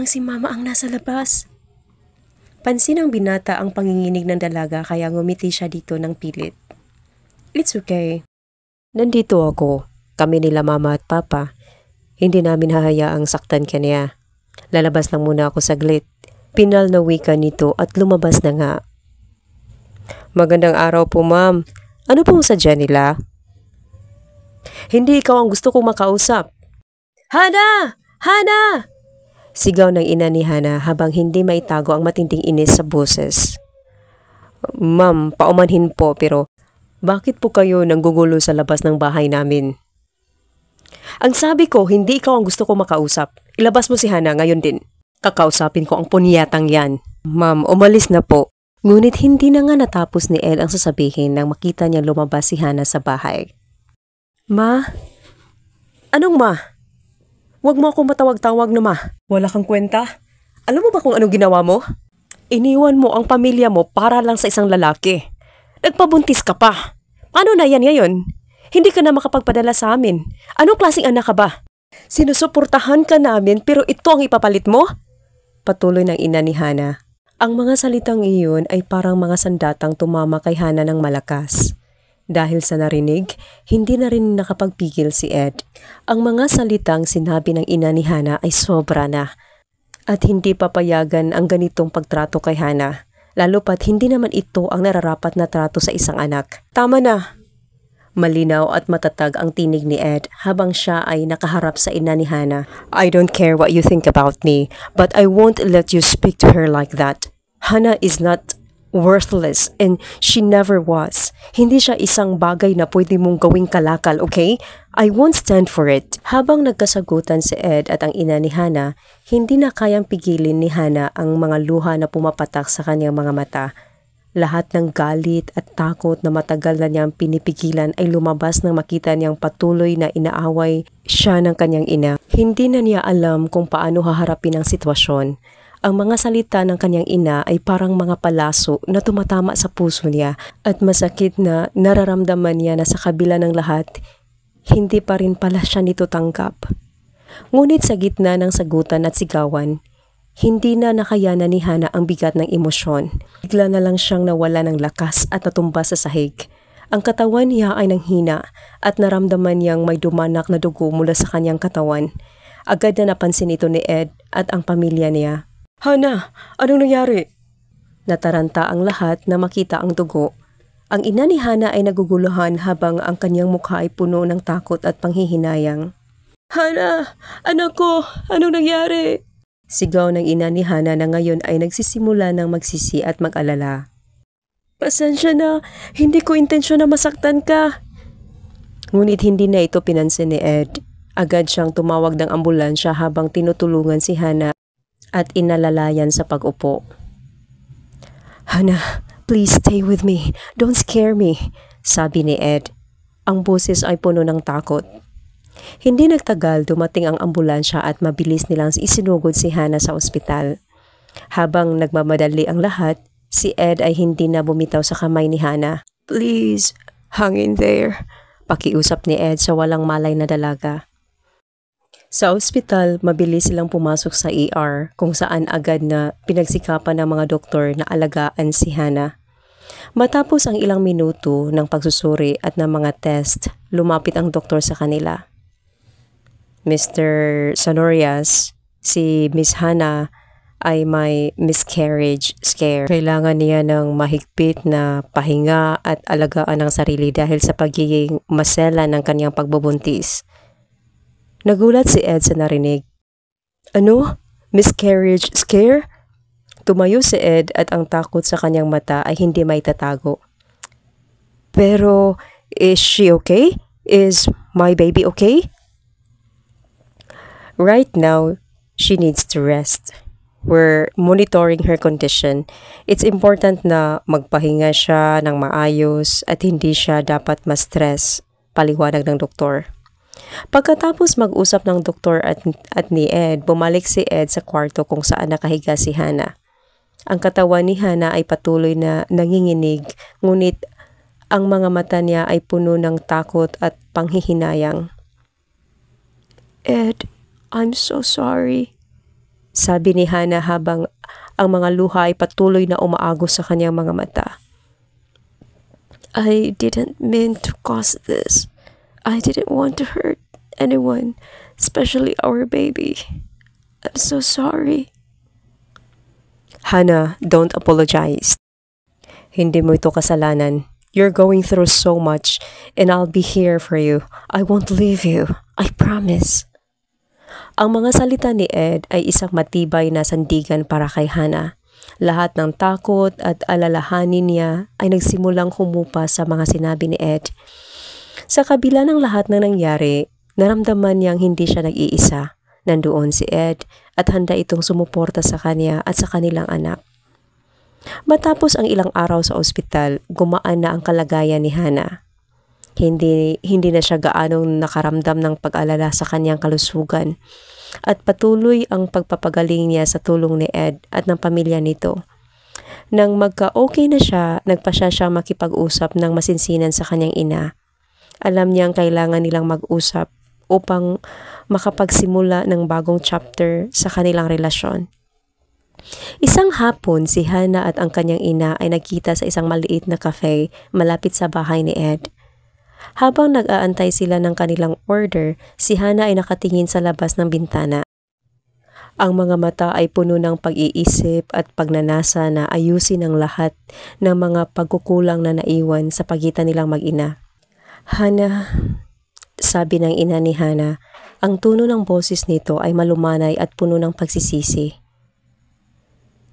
si Mama ang nasa labas." Pansin ng binata ang panginginig ng dalaga kaya ngumiti siya dito ng pilit. "It's okay. Nandito ako. Kami nila Mama at Papa. Hindi namin hahayaang saktan ka niya. Lalabas lang muna ako saglit." Pinal na wika nito at lumabas na nga. "Magandang araw po, ma'am. Ano pong sadya nila?" "Hindi ikaw ang gusto kong makausap." "Hana! Hana!" Sigaw ng ina ni Hana habang hindi maitago ang matinding inis sa boses. "Ma'am, paumanhin po pero bakit po kayo nanggugulo sa labas ng bahay namin?" "Ang sabi ko, hindi ikaw ang gusto kong makausap. Ilabas mo si Hana ngayon din. Kakausapin ko ang punyatang yan." "Ma'am, umalis na po." Ngunit hindi na nga natapos ni Ed ang sasabihin nang makita niya lumabas si Hana sa bahay. "Ma? Anong ma? Huwag mo akong matawag-tawag na ma. Wala kang kwenta? Alam mo ba kung anong ginawa mo? Iniwan mo ang pamilya mo para lang sa isang lalaki. Nagpabuntis ka pa. Paano na yan ngayon? Hindi ka na makapagpadala sa amin. Anong klaseng anak ka ba? Sinusuportahan ka namin pero ito ang ipapalit mo?" Patuloy ng ina ni Hana. Ang mga salitang iyon ay parang mga sandatang tumama kay Hana ng malakas. Dahil sa narinig, hindi na rin nakapagpigil si Ed. Ang mga salitang sinabi ng ina ni Hana ay sobra na. At hindi papayagan ang ganitong pagtrato kay Hana. Lalo pat hindi naman ito ang nararapat na trato sa isang anak. "Tama na." Malinaw at matatag ang tinig ni Ed habang siya ay nakaharap sa ina ni Hana. "I don't care what you think about me, but I won't let you speak to her like that. Hana is not worthless and she never was. Hindi siya isang bagay na pwede mong gawing kalakal, okay? I won't stand for it." Habang nagkasagutan si Ed at ang ina ni Hana, hindi na kayang pigilin ni Hana ang mga luha na pumapatak sa kanyang mga mata. Lahat ng galit at takot na matagal na niyang pinipigilan ay lumabas nang makita niyang patuloy na inaaway siya ng kanyang ina. Hindi na niya alam kung paano haharapin ang sitwasyon. Ang mga salita ng kanyang ina ay parang mga palaso na tumatama sa puso niya at masakit na nararamdaman niya na sa kabila ng lahat, hindi pa rin pala siya nito tanggap. Ngunit sa gitna ng sagutan at sigawan, hindi na nakayanan ni Hana ang bigat ng emosyon. Bigla na lang siyang nawala ng lakas at natumba sa sahig. Ang katawan niya ay nanghina at naramdaman niyang may dumanak na dugo mula sa kanyang katawan. Agad na napansin ito ni Ed at ang pamilya niya. "Hana, anong nangyari?" Nataranta ang lahat na makita ang dugo. Ang ina ni Hana ay naguguluhan habang ang kanyang mukha ay puno ng takot at panghihinayang. "Hana, anak ko, anong nangyari?" Sigaw ng ina ni Hana na ngayon ay nagsisimula ng magsisi at mag-alala. "Pasensya na, hindi ko intensyon na masaktan ka." Ngunit hindi na ito pinansin ni Ed. Agad siyang tumawag ng ambulansya habang tinutulungan si Hana at inalalayan sa pag-upo. "Hana, please stay with me. Don't scare me," sabi ni Ed. Ang boses ay puno ng takot. Hindi nagtagal, dumating ang ambulansya at mabilis nilang isinugod si Hana sa ospital. Habang nagmamadali ang lahat, si Ed ay hindi na bumitaw sa kamay ni Hana. "Please, hang in there," pakiusap ni Ed sa walang malay na dalaga. Sa ospital, mabilis silang pumasok sa ER kung saan agad na pinagsikapan ng mga doktor na alagaan si Hana. Matapos ang ilang minuto ng pagsusuri at ng mga test, lumapit ang doktor sa kanila. "Mr. Sonorias, si Miss Hana ay may miscarriage scare. Kailangan niya ng mahigpit na pahinga at alagaan ng sarili dahil sa pagiging masela ng kanyang pagbubuntis." Nagulat si Ed sa narinig. "Ano? Miscarriage scare?" Tumayo si Ed at ang takot sa kanyang mata ay hindi maitatago. "Pero, is she okay? Is my baby okay?" "Right now, she needs to rest. We're monitoring her condition. It's important na magpahinga siya ng maayos at hindi siya dapat ma-stress, paliwanag ng doktor. Pagkatapos mag-usap ng doktor at ni Ed, bumalik si Ed sa kwarto kung saan nakahiga si Hana. Ang katawan ni Hana ay patuloy na nanginginig, ngunit ang mga mata niya ay puno ng takot at panghihinayang. "Ed, I'm so sorry," sabi ni Hana habang ang mga luha ay patuloy na umaagos sa kanyang mga mata. "I didn't mean to cause this. I didn't want to hurt anyone, especially our baby. I'm so sorry." "Hana, don't apologize. Hindi mo ito kasalanan. You're going through so much and I'll be here for you. I won't leave you. I promise." Ang mga salita ni Ed ay isang matibay na sandigan para kay Hana. Lahat ng takot at alalahanin niya ay nagsimulang humupa sa mga sinabi ni Ed. Sa kabila ng lahat ng nangyari, naramdaman niyang hindi siya nag-iisa. Nandoon si Ed at handa itong sumuporta sa kanya at sa kanilang anak. Matapos ang ilang araw sa ospital, gumaan na ang kalagayan ni Hana. Hindi na siya gaanong nakaramdam ng pag-alala sa kanyang kalusugan at patuloy ang pagpapagaling niya sa tulong ni Ed at ng pamilya nito. Nang magka-okay na siya, nagpasya siyang makipag-usap ng masinsinan sa kanyang ina. Alam niyang kailangan nilang mag-usap upang makapagsimula ng bagong chapter sa kanilang relasyon. Isang hapon, si Hana at ang kanyang ina ay nagkita sa isang maliit na cafe malapit sa bahay ni Ed. Habang nag-aantay sila ng kanilang order, si Hana ay nakatingin sa labas ng bintana. Ang mga mata ay puno ng pag-iisip at pagnanasa na ayusin ang lahat ng mga pagkukulang na naiwan sa pagitan nilang mag-ina. "Hana," sabi ng ina ni Hana, ang tono ng boses nito ay malumanay at puno ng pagsisisi.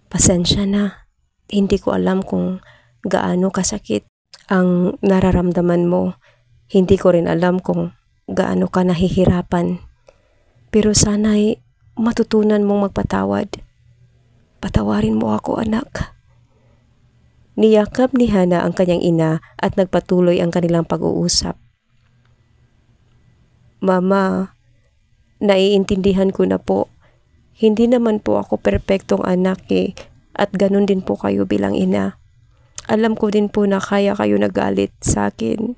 "Pasensya na. Hindi ko alam kung gaano kasakit ang nararamdaman mo. Hindi ko rin alam kung gaano ka nahihirapan. Pero sana'y matutunan mong magpatawad. Patawarin mo ako, anak." Niyakap ni Hana ang kanyang ina at nagpatuloy ang kanilang pag-uusap. "Mama, naiintindihan ko na po. Hindi naman po ako perpektong anak at ganun din po kayo bilang ina. Alam ko din po na kaya kayo nagalit sa akin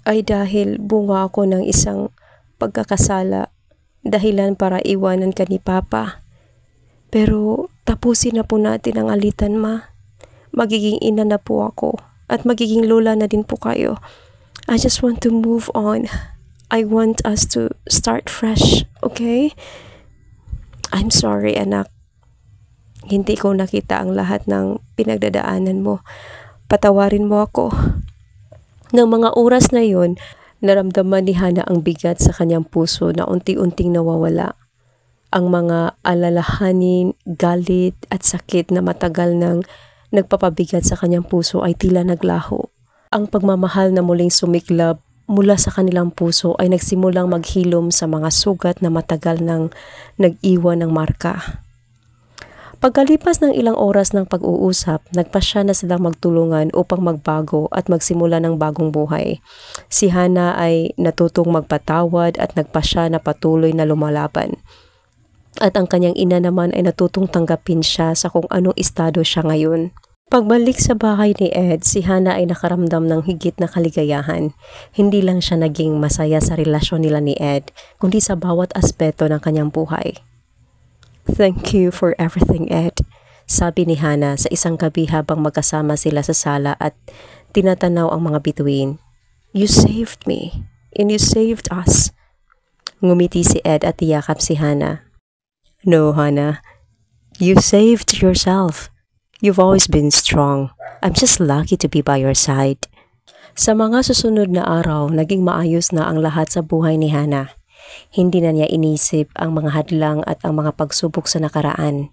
ay dahil bunga ako ng isang pagkakasala, dahilan para iwanan ka ni Papa. Pero tapusin na po natin ang alitan, Ma. Magiging ina na po ako at magiging lola na din po kayo. I just want to move on. I want us to start fresh, okay? I'm sorry, anak. Hindi ko nakita ang lahat ng pinagdadaanan mo. Patawarin mo ako." Ng mga oras na yon, naramdaman ni Hana ang bigat sa kanyang puso na unti-unting nawawala. Ang mga alalahanin, galit at sakit na matagal nang nagpapabigat sa kanyang puso ay tila naglaho. Ang pagmamahal na muling sumiklab mula sa kanilang puso ay nagsimulang maghilom sa mga sugat na matagal nang nag-iwan ng marka. Pagkalipas ng ilang oras ng pag-uusap, nagpasya na silang magtulungan upang magbago at magsimula ng bagong buhay. Si Hana ay natutong magpatawad at nagpasya na patuloy na lumalaban. At ang kanyang ina naman ay natutong tanggapin siya sa kung anong estado siya ngayon. Pagbalik sa bahay ni Ed, si Hana ay nakaramdam ng higit na kaligayahan. Hindi lang siya naging masaya sa relasyon nila ni Ed, kundi sa bawat aspeto ng kanyang buhay. "Thank you for everything, Ed," sabi ni Hana sa isang gabi habang magkasama sila sa sala at tinatanaw ang mga bituin. "You saved me, and you saved us." Ngumiti si Ed at tiyakap si Hana. "No, Hana. You saved yourself. You've always been strong. I'm just lucky to be by your side." Sa mga susunod na araw, naging maayos na ang lahat sa buhay ni Hana. Hindi na niya inisip ang mga hadlang at ang mga pagsubok sa nakaraan.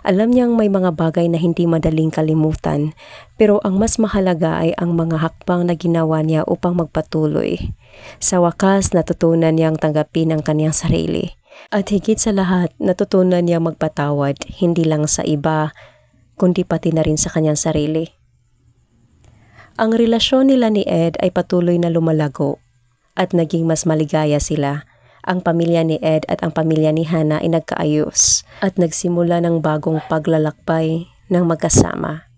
Alam niyang may mga bagay na hindi madaling kalimutan, pero ang mas mahalaga ay ang mga hakbang na ginawa niya upang magpatuloy. Sa wakas, natutunan niyang tanggapin ang kaniyang sarili. At higit sa lahat, natutunan niya magpatawad hindi lang sa iba, kundi pati na rin sa kanyang sarili. Ang relasyon nila ni Ed ay patuloy na lumalago at naging mas maligaya sila. Ang pamilya ni Ed at ang pamilya ni Hannah ay nagkaayos at nagsimula ng bagong paglalakbay ng magkasama.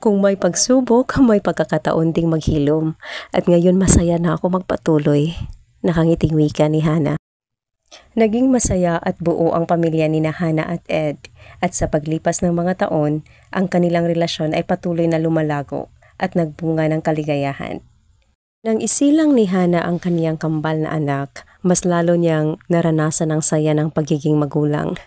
Kung may pagsubok, may pagkakataon ding maghilom at ngayon masaya na ako magpatuloy. Nakangiting wika ni Hannah. Naging masaya at buo ang pamilya ni Hannah at Ed at sa paglipas ng mga taon, ang kanilang relasyon ay patuloy na lumalago at nagbunga ng kaligayahan. Nang isilang ni Hannah ang kaniyang kambal na anak, mas lalo niyang naranasan ang saya ng pagiging magulang.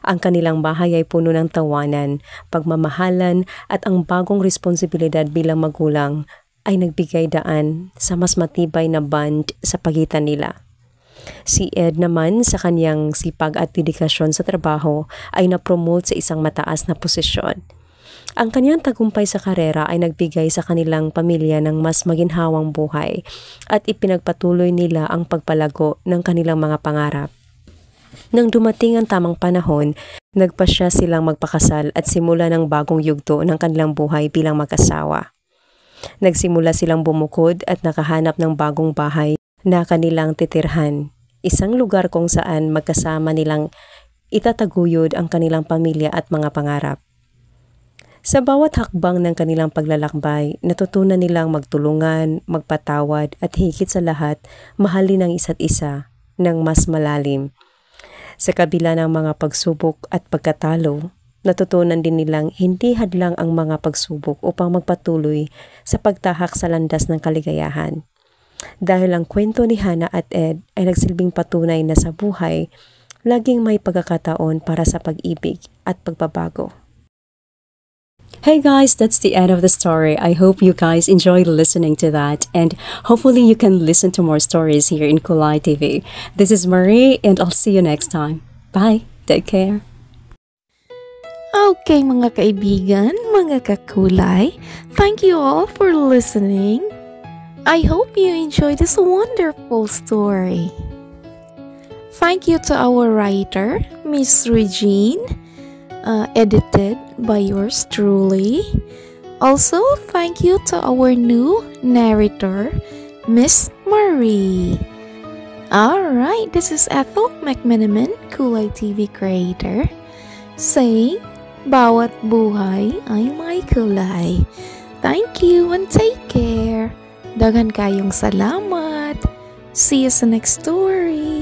Ang kanilang bahay ay puno ng tawanan, pagmamahalan at ang bagong responsibilidad bilang magulang ay nagbigay daan sa mas matibay na bond sa pagitan nila. Si Ed naman sa kanyang sipag at dedikasyon sa trabaho ay na-promote sa isang mataas na posisyon. Ang kanyang tagumpay sa karera ay nagbigay sa kanilang pamilya ng mas maginhawang buhay at ipinagpatuloy nila ang pagpalago ng kanilang mga pangarap. Nang dumating ang tamang panahon, nagpasya silang magpakasal at simula ng bagong yugto ng kanilang buhay bilang mag-asawa. Nagsimula silang bumukod at nakahanap ng bagong bahay na kanilang titirhan. Isang lugar kung saan magkasama nilang itataguyod ang kanilang pamilya at mga pangarap. Sa bawat hakbang ng kanilang paglalakbay, natutunan nilang magtulungan, magpatawad at higit sa lahat, mahalin ang isa't isa ng mas malalim. Sa kabila ng mga pagsubok at pagkatalo, natutunan din nilang hindi hadlang ang mga pagsubok upang magpatuloy sa pagtahak sa landas ng kaligayahan. Dahil ang kwento ni Hannah at Ed ay nagsilbing patunay na sa buhay, laging may pagkakataon para sa pag-ibig at pagbabago. Hey guys, that's the end of the story. I hope you guys enjoyed listening to that and hopefully you can listen to more stories here in Kulay TV. This is Marie and I'll see you next time. Bye. Take care. Okay mga kaibigan, mga kakulay, thank you all for listening. I hope you enjoyed this wonderful story. Thank you to our writer, Miss Regine, edited by yours truly. Also, thank you to our new narrator, Miss Marie. Alright, this is Ethel McMenamin, Kulay TV creator, saying, bawat buhay ay may kulay. Thank you and take care. Daghan kayong salamat. See you sa next story.